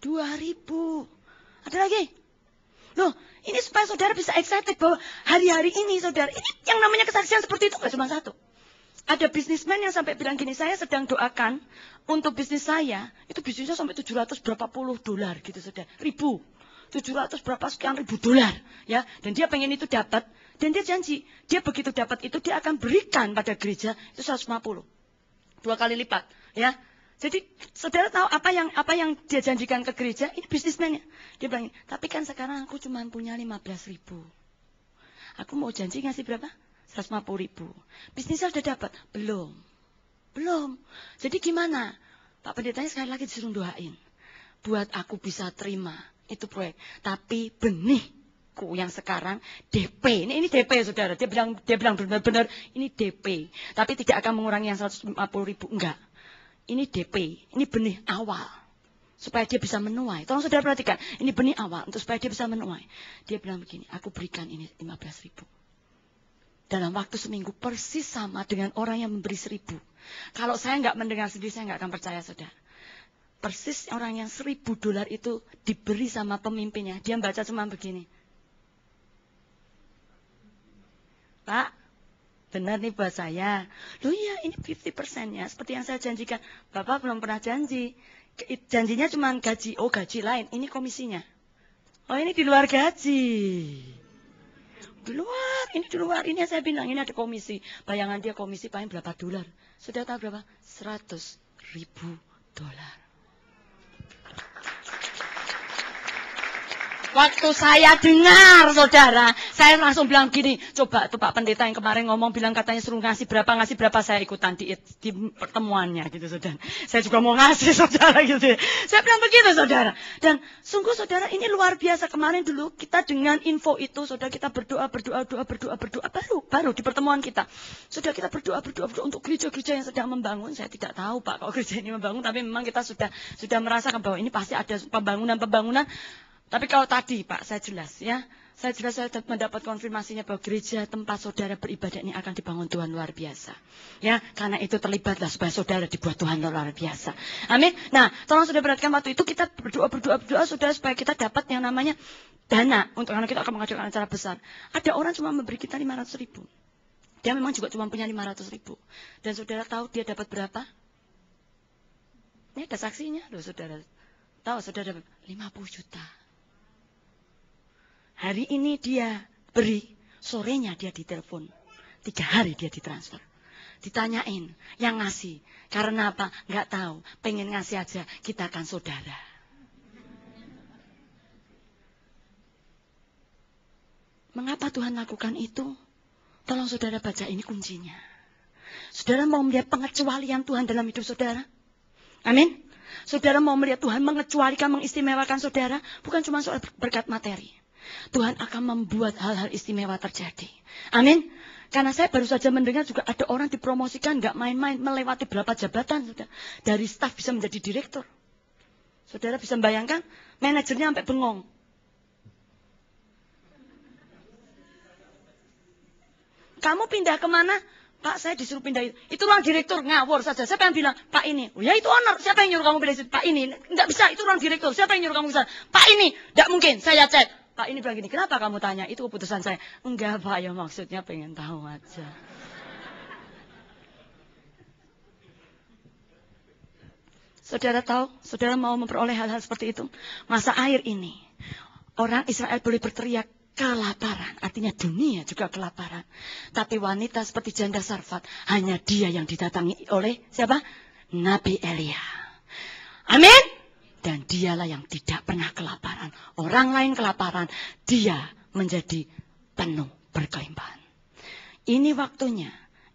2.000. Ada lagi? Loh, ini supaya saudara bisa excited bahwa hari-hari ini saudara, ini yang namanya kesaksian seperti itu gak cuma satu. Ada bisnismen yang sampai bilang gini, saya sedang doakan untuk bisnis saya, itu bisnisnya sampai 700 berapa puluh dolar gitu saudara. 700 berapa sekian ribu dolar. Ya, dan dia pengen itu dapat. Dan dia janji, dia begitu dapat itu dia akan berikan pada gereja itu 150. 2 kali lipat, ya. Jadi saudara tahu apa yang dia janjikan ke gereja? Ini bisnismennya. Dia bilang, tapi kan sekarang aku cuma punya 15.000. Aku mau janji ngasih berapa? 150.000. Bisnisnya sudah dapat? Belum. Jadi gimana? Pak Pendetanya sekali lagi disuruh doain. Buat aku bisa terima itu proyek. Tapi benihku yang sekarang DP. Ini DP saudara. Dia bilang benar-benar ini DP. Tapi tidak akan mengurangi yang 150.000. Enggak. Ini DP. Ini benih awal. Supaya dia bisa menuai. Tolong saudara perhatikan. Ini benih awal. Untuk supaya dia bisa menuai. Dia bilang begini. Aku berikan ini 15.000. Dalam waktu seminggu persis sama dengan orang yang memberi 1.000. Kalau saya nggak mendengar sendiri, saya nggak akan percaya, saudara. Persis orang yang $1.000 itu diberi sama pemimpinnya. Dia baca cuma begini. Pak, benar nih buat saya. Loh iya, ini 50%-nya. Seperti yang saya janjikan. Bapak belum pernah janji. Janjinya cuma gaji. Oh, gaji lain. Ini komisinya. Oh, ini di luar gaji. Di luar. Ini yang saya bilang, ini ada komisi. Bayangan dia komisi paling berapa dolar? Sudah tahu berapa? $100.000. Waktu saya dengar, saudara, saya langsung bilang gini, coba tuh Pak Pendeta yang kemarin ngomong, bilang katanya suruh ngasih berapa, saya ikutan di pertemuannya gitu, saudara. Saya juga mau ngasih, saudara, gitu. Saya bilang begitu, saudara. Dan sungguh, saudara, ini luar biasa. Kemarin dulu kita dengan info itu, saudara, kita berdoa, baru di pertemuan kita. Saudara, kita berdoa untuk gereja-gereja yang sedang membangun. Saya tidak tahu, Pak, kalau gereja ini membangun, tapi memang kita sudah merasakan bahwa ini pasti ada pembangunan. Tapi kalau tadi, Pak, saya jelas ya. Saya mendapat konfirmasinya bahwa gereja tempat saudara beribadah ini akan dibangun Tuhan luar biasa. Ya, karena itu terlibatlah supaya saudara dibuat Tuhan luar biasa. Amin. Nah, tolong saudara perhatikan waktu itu kita berdoa saudara supaya kita dapat yang namanya dana. Untuk karena kita akan mengajukan acara besar. Ada orang cuma memberi kita 500.000. Dia memang juga cuma punya 500.000. Dan saudara tahu dia dapat berapa? Ini ada saksinya loh, saudara. Tahu saudara dapat 50 juta. Hari ini dia beri, sorenya dia ditelepon. 3 hari dia ditransfer. Ditanyain, yang ngasih. Karena apa? Nggak tahu. Pengen ngasih aja, kita akan saudara. Mengapa Tuhan lakukan itu? Tolong saudara baca, ini kuncinya. Saudara mau melihat pengecualian Tuhan dalam hidup saudara? Amin. Saudara mau melihat Tuhan mengecualikan, mengistimewakan saudara? Bukan cuma soal berkat materi. Tuhan akan membuat hal-hal istimewa terjadi. Amin. Karena saya baru saja mendengar juga ada orang dipromosikan nggak main-main, melewati berapa jabatan sudah. Dari staf bisa menjadi direktur. Saudara bisa membayangkan, manajernya sampai bengong. Kamu pindah kemana? Pak, saya disuruh pindah itu. Itu ruang direktur, ngawur saja. Siapa yang bilang, Pak ini? Oh ya itu owner. Siapa yang nyuruh kamu pindah itu? Pak ini. Enggak bisa, itu ruang direktur. Siapa yang nyuruh kamu ke sana? Pak ini. Enggak mungkin, saya cek. Pak ini bilang gini, kenapa kamu tanya? Itu keputusan saya. Enggak Pak, ya maksudnya pengen tahu aja. Saudara tahu, saudara mau memperoleh hal-hal seperti itu. Masa air ini, orang Israel boleh berteriak kelaparan. Artinya dunia juga kelaparan. Tapi wanita seperti janda Sarfat, hanya dia yang didatangi oleh siapa? Nabi Elia. Amin. Dan dialah yang tidak pernah kelaparan. Orang lain kelaparan, dia menjadi penuh berkelimpahan. Ini waktunya,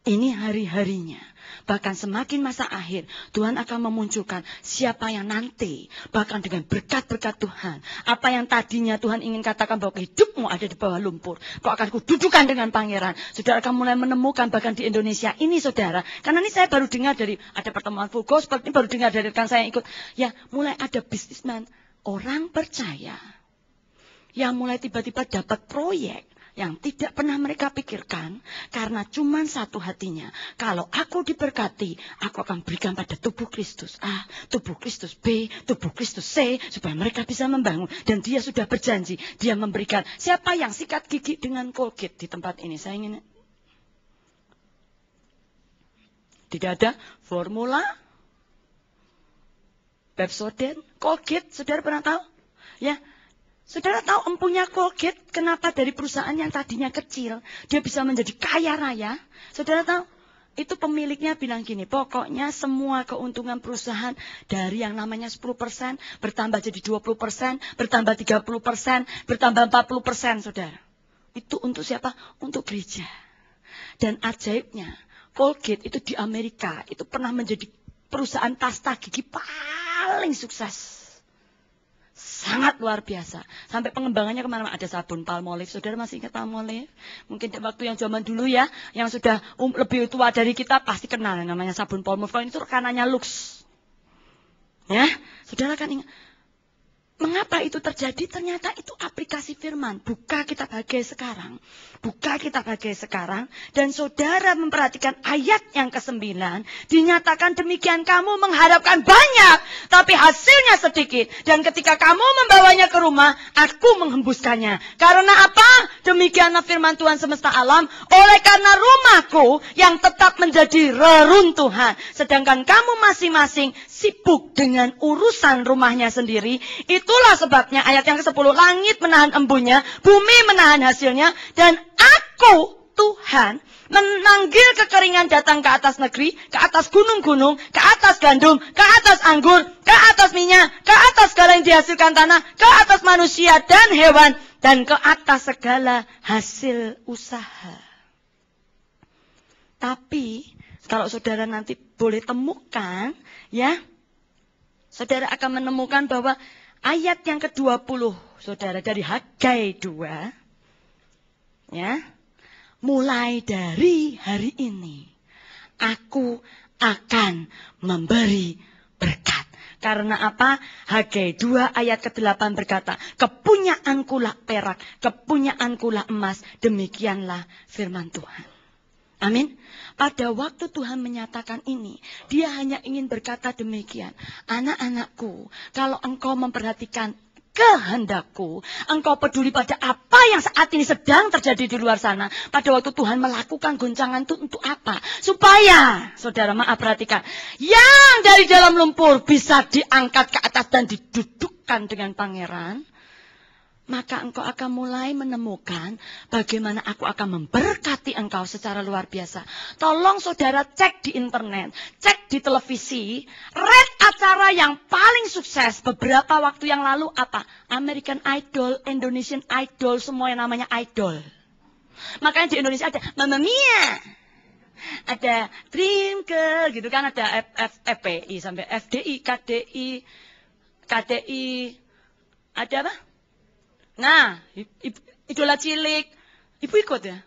ini hari-harinya. Bahkan semakin masa akhir, Tuhan akan memunculkan siapa yang nanti, bahkan dengan berkat-berkat Tuhan. Apa yang tadinya Tuhan ingin katakan bahwa hidupmu ada di bawah lumpur, kau akan kududukan dengan pangeran. Saudara akan mulai menemukan bahkan di Indonesia ini, saudara. Karena ini saya baru dengar dari, ada pertemuan full gospel, ini baru dengar dari rekan saya yang ikut. Ya, mulai ada bisnismen, orang percaya, yang mulai tiba-tiba dapat proyek yang tidak pernah mereka pikirkan, karena cuma satu hatinya. Kalau aku diberkati, aku akan berikan pada tubuh Kristus A, tubuh Kristus B, tubuh Kristus C, supaya mereka bisa membangun. Dan dia sudah berjanji, dia memberikan. Siapa yang sikat gigi dengan Colgate di tempat ini? Saya ingin. Tidak ada formula, Pepsodent, Colgate, saudara pernah tahu? Ya. Saudara tahu empunya Colgate kenapa dari perusahaan yang tadinya kecil dia bisa menjadi kaya raya? Saudara tahu? Itu pemiliknya bilang gini, pokoknya semua keuntungan perusahaan dari yang namanya 10% bertambah jadi 20%, bertambah 30%, bertambah 40%, saudara. Itu untuk siapa? Untuk gereja. Dan ajaibnya, Colgate itu di Amerika itu pernah menjadi perusahaan pasta gigi paling sukses. Sangat luar biasa. Sampai pengembangannya kemana-mana. Ada sabun Palmolive. Saudara masih ingat Palmolive? Mungkin waktu yang zaman dulu ya, yang sudah lebih tua dari kita pasti kenal yang namanya sabun Palmolive. Itu rekanannya Lux. Ya, saudara kan ingat. Mengapa itu terjadi? Ternyata itu aplikasi firman. Buka kitab Hagai sekarang. Buka kitab Hagai sekarang. Dan saudara memperhatikan ayat yang ke-9. Dinyatakan demikian kamu mengharapkan banyak. Tapi hasilnya sedikit. Dan ketika kamu membawanya ke rumah. Aku menghembuskannya. Karena apa? Demikianlah firman Tuhan semesta alam. Oleh karena rumahku yang tetap menjadi reruntuhan. Sedangkan kamu masing-masing sibuk dengan urusan rumahnya sendiri. Itulah sebabnya ayat yang ke-10. Langit menahan embunnya, bumi menahan hasilnya. Dan aku, Tuhan, menanggil kekeringan datang ke atas negeri, ke atas gunung-gunung, ke atas gandum, ke atas anggur, ke atas minyak, ke atas segala yang dihasilkan tanah, ke atas manusia dan hewan, dan ke atas segala hasil usaha. Tapi, kalau saudara nanti boleh temukan, ya, saudara akan menemukan bahwa ayat yang ke-20, saudara, dari Hagai 2, ya, mulai dari hari ini, aku akan memberi berkat. Karena apa? Hagai 2 ayat ke-8 berkata, kepunyaankulah perak, kepunyaankulah emas, demikianlah firman Tuhan. Amin. Pada waktu Tuhan menyatakan ini, dia hanya ingin berkata demikian. Anak-anakku, kalau engkau memperhatikan kehendakku, engkau peduli pada apa yang saat ini sedang terjadi di luar sana. Pada waktu Tuhan melakukan goncangan itu untuk apa? Supaya, saudara perhatikan, yang dari dalam lumpur bisa diangkat ke atas dan didudukkan dengan pangeran. Maka engkau akan mulai menemukan bagaimana aku akan memberkati engkau secara luar biasa. Tolong saudara cek di internet, cek di televisi, rate acara yang paling sukses beberapa waktu yang lalu apa? American Idol, Indonesian Idol, semua yang namanya idol. Makanya di Indonesia ada Mamma Mia, ada Dream Girl, gitu kan, ada FPI sampai FDI, KDI, ada apa? Nah, idola cilik. Ibu ikut ya?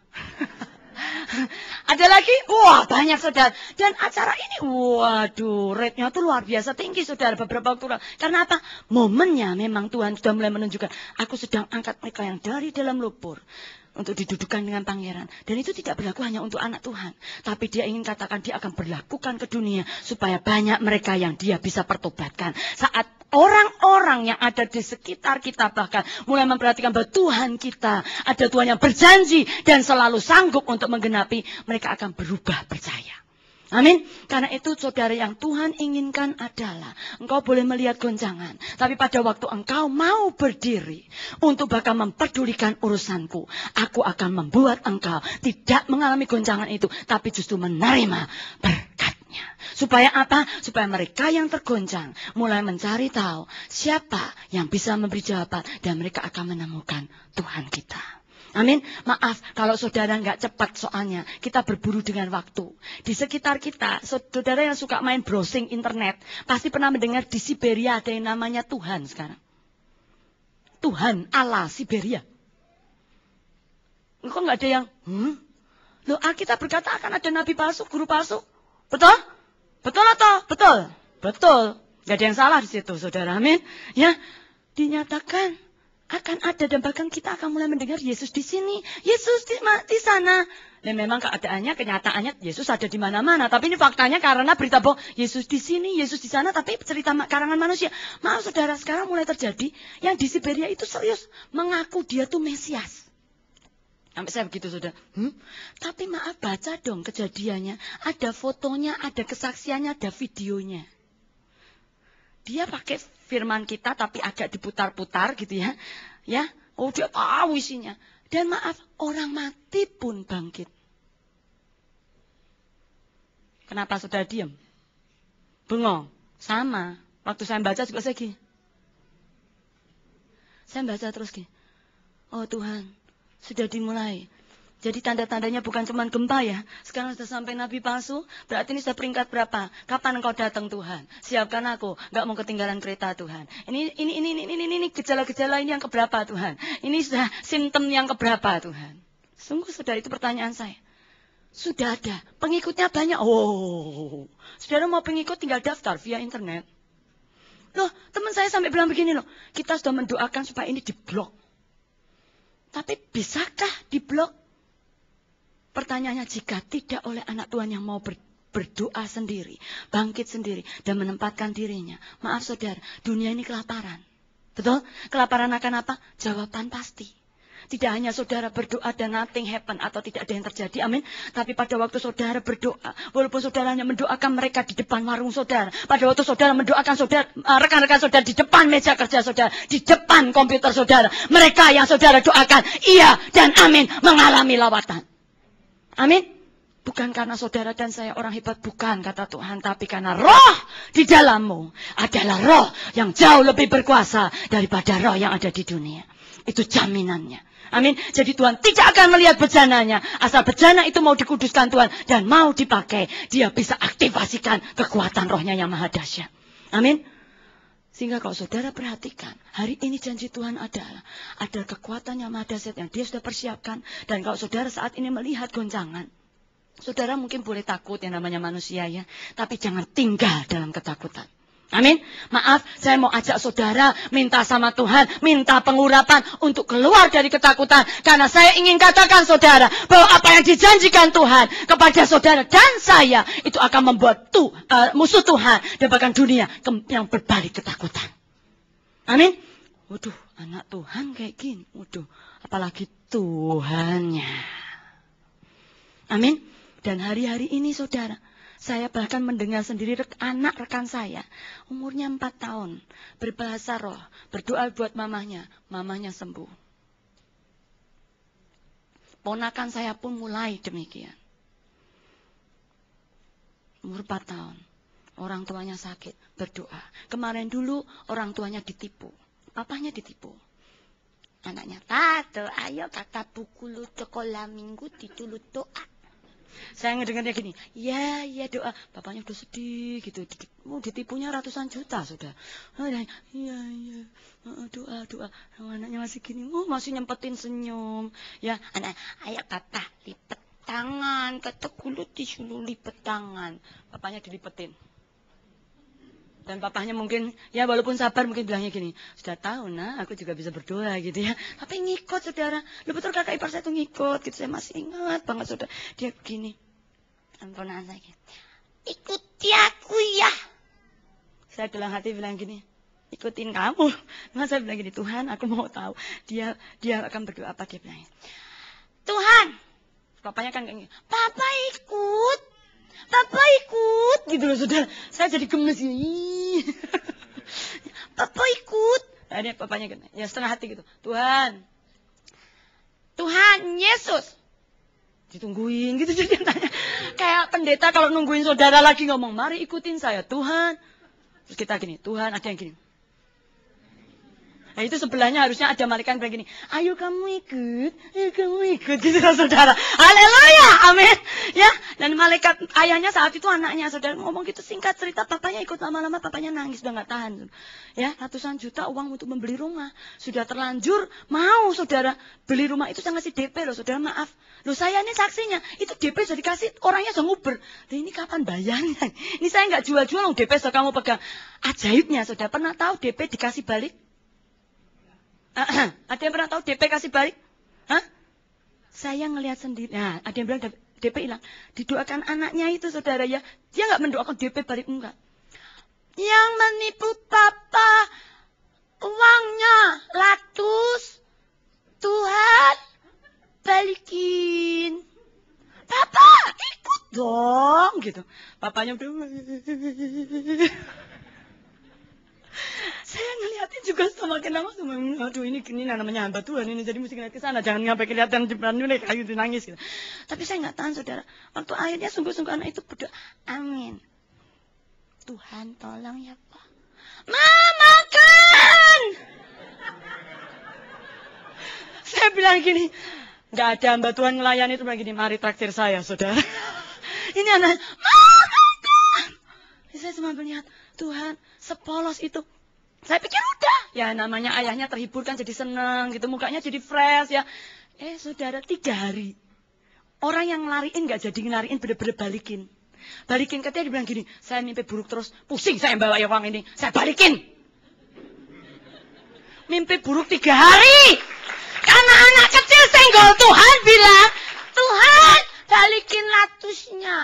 Ada lagi? Wah, banyak saudara. Dan acara ini, waduh, rate-nya tuh luar biasa tinggi saudara. Beberapa waktu lalu. Karena apa? Momennya memang Tuhan sudah mulai menunjukkan. Aku sedang angkat mereka yang dari dalam lumpur. Untuk didudukan dengan pangeran. Dan itu tidak berlaku hanya untuk anak Tuhan. Tapi dia ingin katakan dia akan berlakukan ke dunia. Supaya banyak mereka yang dia bisa pertobatkan. Saat orang-orang yang ada di sekitar kita bahkan mulai memperhatikan bahwa Tuhan kita ada Tuhan yang berjanji. Dan selalu sanggup untuk menggenapi. Mereka akan berubah percaya. Amin. Karena itu saudara yang Tuhan inginkan adalah engkau boleh melihat goncangan. Tapi pada waktu engkau mau berdiri untuk bahkan memperdulikan urusanku. Aku akan membuat engkau tidak mengalami goncangan itu. Tapi justru menerima berkatnya. Supaya apa? Supaya mereka yang tergoncang mulai mencari tahu siapa yang bisa memberi jawaban. Dan mereka akan menemukan Tuhan kita. Amin. Maaf kalau saudara nggak cepat soalnya. Kita berburu dengan waktu. Di sekitar kita, saudara yang suka main browsing internet. Pasti pernah mendengar di Siberia ada yang namanya Tuhan sekarang. Tuhan Allah Siberia. Kok nggak ada yang, Loh, Alkitab berkata akan ada nabi palsu, guru palsu. Betul? Betul atau? Betul. Betul. Nggak ada yang salah di situ, saudara. Amin. Ya, dinyatakan akan ada dan bahkan kita akan mulai mendengar Yesus di sini, Yesus di sana. Dan memang keadaannya, kenyataannya Yesus ada di mana-mana. Tapi ini faktanya karena berita bohong, Yesus di sini, Yesus di sana, tapi cerita karangan manusia. Maaf saudara, sekarang mulai terjadi yang di Siberia itu serius mengaku dia tuh Mesias. Sampai saya begitu saudara. Tapi maaf baca dong kejadiannya, ada fotonya, ada kesaksiannya, ada videonya. Dia pakai firman kita tapi agak diputar-putar gitu ya. Ya, oh dia tahu isinya. Dan maaf, orang mati pun bangkit. Kenapa saudara diam? Bengong. Sama. Waktu saya baca juga saya gini. Saya baca terus gini. Oh Tuhan, sudah dimulai. Jadi tanda-tandanya bukan cuma gempa ya. Sekarang sudah sampai nabi palsu. Berarti ini sudah peringkat berapa? Kapan engkau datang Tuhan? Siapkan aku. Nggak mau ketinggalan kereta Tuhan. Ini gejala-gejala ini yang keberapa Tuhan? Ini sudah simptom yang keberapa Tuhan? Sungguh saudara, itu pertanyaan saya. Sudah ada. Pengikutnya banyak. Oh. Saudara mau pengikut tinggal daftar via internet. Loh, teman saya sampai bilang begini loh. Kita sudah mendoakan supaya ini diblok. Tapi bisakah diblok? Pertanyaannya, jika tidak oleh anak Tuhan yang mau berdoa sendiri, bangkit sendiri, dan menempatkan dirinya. Maaf saudara, dunia ini kelaparan. Betul? Kelaparan akan apa? Jawaban pasti. Tidak hanya saudara berdoa dan nothing happen atau tidak ada yang terjadi, amin. Tapi pada waktu saudara berdoa, walaupun saudara hanya mendoakan mereka di depan warung saudara, pada waktu saudara mendoakan saudara, rekan-rekan saudara di depan meja kerja saudara, di depan komputer saudara, mereka yang saudara doakan, iya dan amin, mengalami lawatan. Amin. Bukan karena saudara dan saya orang hebat, bukan kata Tuhan, tapi karena roh di dalammu adalah roh yang jauh lebih berkuasa daripada roh yang ada di dunia. Itu jaminannya. Amin. Jadi Tuhan tidak akan melihat bejananya. Asal bejana itu mau dikuduskan Tuhan dan mau dipakai, Dia bisa aktifasikan kekuatan rohnya yang maha dahsyat. Amin. Sehingga kalau saudara perhatikan, hari ini janji Tuhan adalah ada kekuatan yang maha dahsyat yang Dia sudah persiapkan. Dan kalau saudara saat ini melihat goncangan, saudara mungkin boleh takut, yang namanya manusia ya. Tapi jangan tinggal dalam ketakutan. Amin. Maaf, saya mau ajak saudara minta sama Tuhan, minta pengurapan untuk keluar dari ketakutan. Karena saya ingin katakan saudara, bahwa apa yang dijanjikan Tuhan kepada saudara dan saya, itu akan membuat musuh Tuhan dan bahkan dunia yang berbalik ketakutan. Amin. Waduh, anak Tuhan kayak gini. Waduh, apalagi Tuhannya. Amin. Dan hari-hari ini saudara, saya bahkan mendengar sendiri anak rekan saya, umurnya 4 tahun, berbahasa roh, berdoa buat mamahnya sembuh. Ponakan saya pun mulai demikian. Umur 4 tahun, orang tuanya sakit, berdoa. Kemarin dulu orang tuanya ditipu, papanya ditipu. Anaknya, Tato, ayo kata buku lu sekolah minggu ditulu doa. Saya ngedengarnya gini, ya doa. Bapaknya udah sedih gitu. Ditipunya ratusan juta sudah. Iya, doa. Anaknya masih gini, masih nyempetin senyum. Ya, anak, ayo papa lipet tangan. Kata kulit disuruh lipet tangan. Bapaknya dilipetin. Dan papahnya mungkin, ya walaupun sabar mungkin bilangnya gini, sudah tahu nah, aku juga bisa berdoa gitu ya. Tapi ngikut saudara, lu betul kakak ipar saya tuh ngikut gitu, saya masih ingat banget saudara. Dia begini, ampunan saya gitu, ikuti aku ya. Saya dalam hati bilang gini, ikutin kamu. Nah saya bilang gini, Tuhan aku mau tahu, dia akan berdoa apa, dia bilang, Tuhan, papanya kan kayak gini, Papa ikut. Papa ikut, gitu loh saudara. Saya jadi gemes gini. Papa ikut. Nah, dia papanya gitu, ya setengah hati gitu. Tuhan Yesus. Ditungguin gitu jadi tanya. Kayak pendeta kalau nungguin saudara lagi ngomong, mari ikutin saya Tuhan. Terus kita gini, Tuhan ada yang gini. Nah itu sebelahnya harusnya ada malaikat bilang gini, ayo kamu ikut gitu saudara. Haleluya, amin. Ya, dan malaikat ayahnya saat itu anaknya saudara ngomong gitu, singkat cerita papanya ikut, lama-lama papanya nangis udah nggak tahan. Ya, ratusan juta uang untuk membeli rumah. Sudah terlanjur mau saudara beli rumah itu saya ngasih DP loh saudara, maaf. Loh saya ini saksinya, itu DP sudah dikasih, orangnya sudah nguber. Nah, ini kapan bayarnya? Ini saya nggak jual-jual DP sudah kamu pegang. Ajaibnya saudara, pernah tahu DP dikasih balik? Ada yang pernah tahu DP kasih balik? Hah? Saya ngelihat sendiri. Nah, ada yang bilang DP hilang. Didoakan anaknya itu saudara ya. Dia nggak mendoakan DP balik, enggak. Yang menipu papa uangnya ratus. Tuhan balikin. Papa ikut dong gitu. Papanya udah. Saya ngeliatin juga semakin lama, aduh ini namanya hamba Tuhan ini, jadi mesti ngeliat ke sana, jangan sampai kelihatan jembatan ini kayu nangis gitu. Tapi saya nggak tahan saudara, waktu akhirnya sungguh-sungguh anak itu berdoa, amin. Tuhan tolong ya Pak. Mama kan. Saya bilang gini, Nggak ada hamba Tuhan melayani itu begini, mari traktir saya, saudara. Ini anak, makan. Saya cuma melihat, Tuhan, sepolos itu. Saya pikir udah, ya namanya ayahnya terhibur kan jadi seneng gitu, mukanya jadi fresh ya. Saudara, 3 hari. Orang yang lariin nggak jadi ngelariin, bener-bener balikin. Balikin ke dia, dia bilang gini, saya mimpi buruk terus, pusing saya bawa uang ini, saya balikin. Mimpi buruk 3 hari. Karena anak kecil senggol Tuhan bilang, Tuhan balikin ratusnya.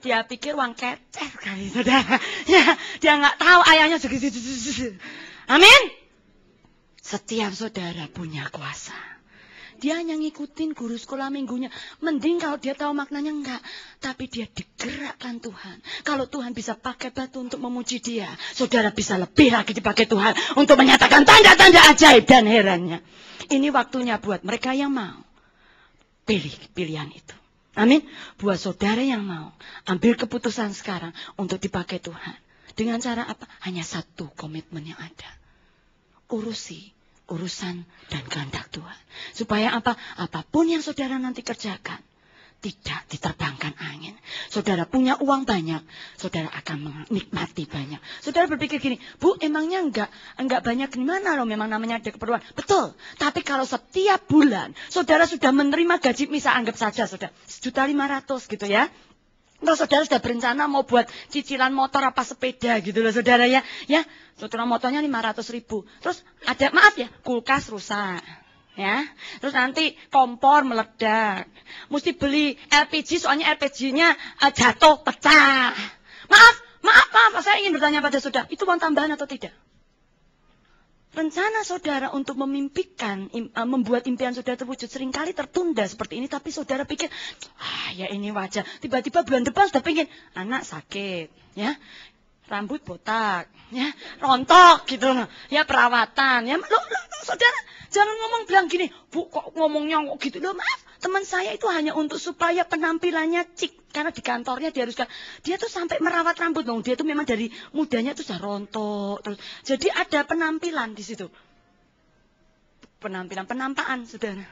Dia pikir uang kecer kali, saudara. Ya, dia nggak tahu ayahnya segitu. Amin. Setiap saudara punya kuasa. Dia hanya ngikutin guru sekolah minggunya. Mending kalau dia tahu maknanya enggak. Tapi dia digerakkan Tuhan. Kalau Tuhan bisa pakai batu untuk memuji dia, saudara bisa lebih lagi dipakai Tuhan untuk menyatakan tanda-tanda ajaib dan herannya. Ini waktunya buat mereka yang mau. Pilih pilihan itu. Amin. Buat saudara yang mau, ambil keputusan sekarang untuk dipakai Tuhan. Dengan cara apa? Hanya satu komitmen yang ada. Urusi urusan dan kehendak Tuhan. Supaya apa? Apapun yang saudara nanti kerjakan, tidak diterbangkan angin. Saudara punya uang banyak, saudara akan menikmati banyak. Saudara berpikir gini, Bu, emangnya enggak banyak gimana loh, memang namanya ada keperluan. Betul, tapi kalau setiap bulan, saudara sudah menerima gaji, misal anggap saja, saudara, 1.500.000 gitu ya. Kalau saudara sudah berencana mau buat cicilan motor apa sepeda gitu loh saudara ya. Ya, saudara motornya 500.000. Terus ada, maaf ya, kulkas rusak. Ya, terus nanti kompor meledak. Mesti beli LPG, soalnya LPG-nya jatuh, pecah. Maaf, saya ingin bertanya pada saudara, itu uang tambahan atau tidak? Rencana saudara untuk memimpikan, membuat impian saudara terwujud seringkali tertunda seperti ini. Tapi saudara pikir, ya ini wajar. Tiba-tiba bulan depan sudah pengen, anak sakit, ya, rambut botak, ya, rontok gitu, ya perawatan, ya. Loh, saudara, jangan ngomong bilang gini, Bu, kok ngomongnya kok gitu? Loh, maaf, teman saya itu hanya untuk supaya penampilannya cik. Karena di kantornya dia tuh sampai merawat rambut dong. Dia tuh memang dari mudanya tuh sudah rontok. Terus, jadi ada penampilan di situ. Penampaan, saudara.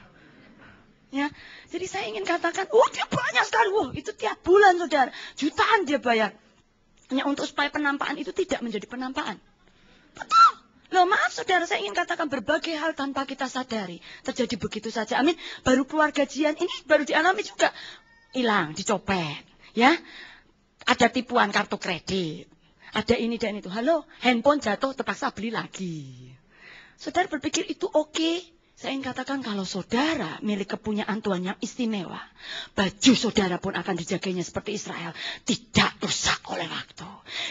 Ya, jadi saya ingin katakan, dia banyak sekali. Itu tiap bulan, saudara. Jutaan dia bayar. Hanya untuk supaya penampaan itu tidak menjadi penampaan. Betul. Loh, maaf saudara, saya ingin katakan berbagai hal tanpa kita sadari. Terjadi begitu saja. Amin. Baru keluar gajian, ini baru dialami juga. Hilang, dicopet, ya. Ada tipuan kartu kredit. Ada ini dan itu. Halo, handphone jatuh, terpaksa beli lagi. Saudara berpikir itu oke? Saya ingin katakan kalau saudara milik kepunyaan Tuhan yang istimewa, baju saudara pun akan dijagainya seperti Israel. Tidak rusak oleh waktu.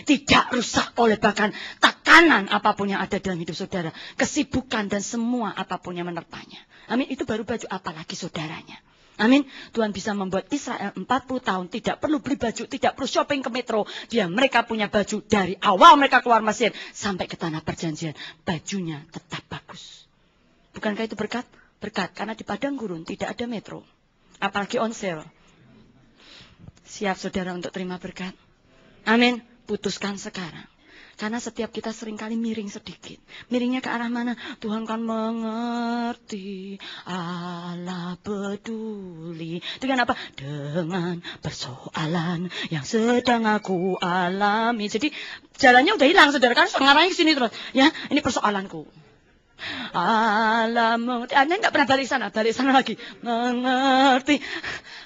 Tidak rusak oleh bahkan tekanan apapun yang ada dalam hidup saudara. Kesibukan dan semua apapun yang menerpanya. Amin, itu baru baju, apalagi saudaranya. Amin. Tuhan bisa membuat Israel 40 tahun tidak perlu beli baju, tidak perlu shopping ke metro. Mereka punya baju dari awal mereka keluar Mesir sampai ke tanah perjanjian. Bajunya tetap bagus. Bukankah itu berkat? Berkat, karena di padang gurun tidak ada metro. Apalagi on sale. Siap saudara untuk terima berkat? Amin. Putuskan sekarang. Karena setiap kita seringkali miring sedikit. Miringnya ke arah mana? Tuhan kan mengerti, Allah peduli. Dengan apa? Dengan persoalan yang sedang aku alami. Jadi jalannya udah hilang saudara. Kan ngarahnya ke sini terus. Ya, ini persoalanku. Allah mengerti. Anda nggak pernah balik sana lagi. Mengerti.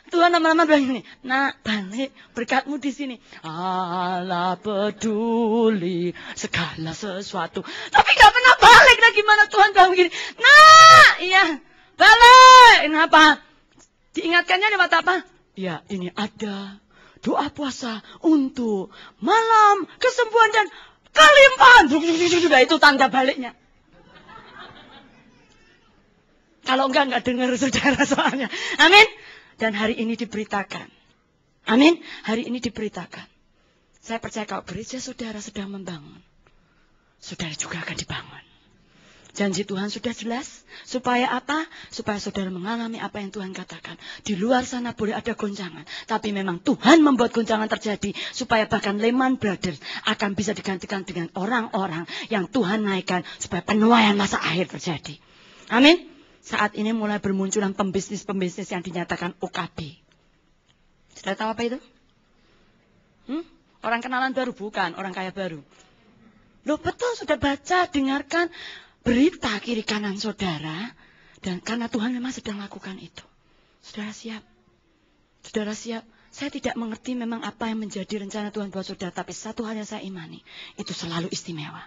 Tuhan lama-lama bilang ini, nak balik berkatmu di sini. Allah peduli segala sesuatu. Tapi nggak pernah balik. Nah gimana Tuhan bilang begini? Nah, iya balik. Kenapa? Diingatkannya lewat apa? Ya ini ada doa puasa untuk malam kesembuhan dan kelimpahan. Sudah itu tanda baliknya. Kalau enggak dengar saudara soalnya. Amin. Dan hari ini diberitakan. Amin. Hari ini diberitakan. Saya percaya kalau gereja saudara sedang membangun, saudara juga akan dibangun. Janji Tuhan sudah jelas. Supaya apa? Supaya saudara mengalami apa yang Tuhan katakan. Di luar sana boleh ada goncangan. Tapi memang Tuhan membuat goncangan terjadi. Supaya bahkan Lehman Brothers akan bisa digantikan dengan orang-orang yang Tuhan naikkan. Supaya penuaian masa akhir terjadi. Amin. Saat ini mulai bermunculan pembisnis-pembisnis yang dinyatakan OKB. Sudah tahu apa itu? Orang kenalan baru bukan, orang kaya baru. Loh betul, sudah baca, dengarkan berita kiri kanan saudara. Dan karena Tuhan memang sedang lakukan itu. Saudara siap? Saudara siap? Saya tidak mengerti memang apa yang menjadi rencana Tuhan buat saudara. Tapi satu hal yang saya imani, itu selalu istimewa.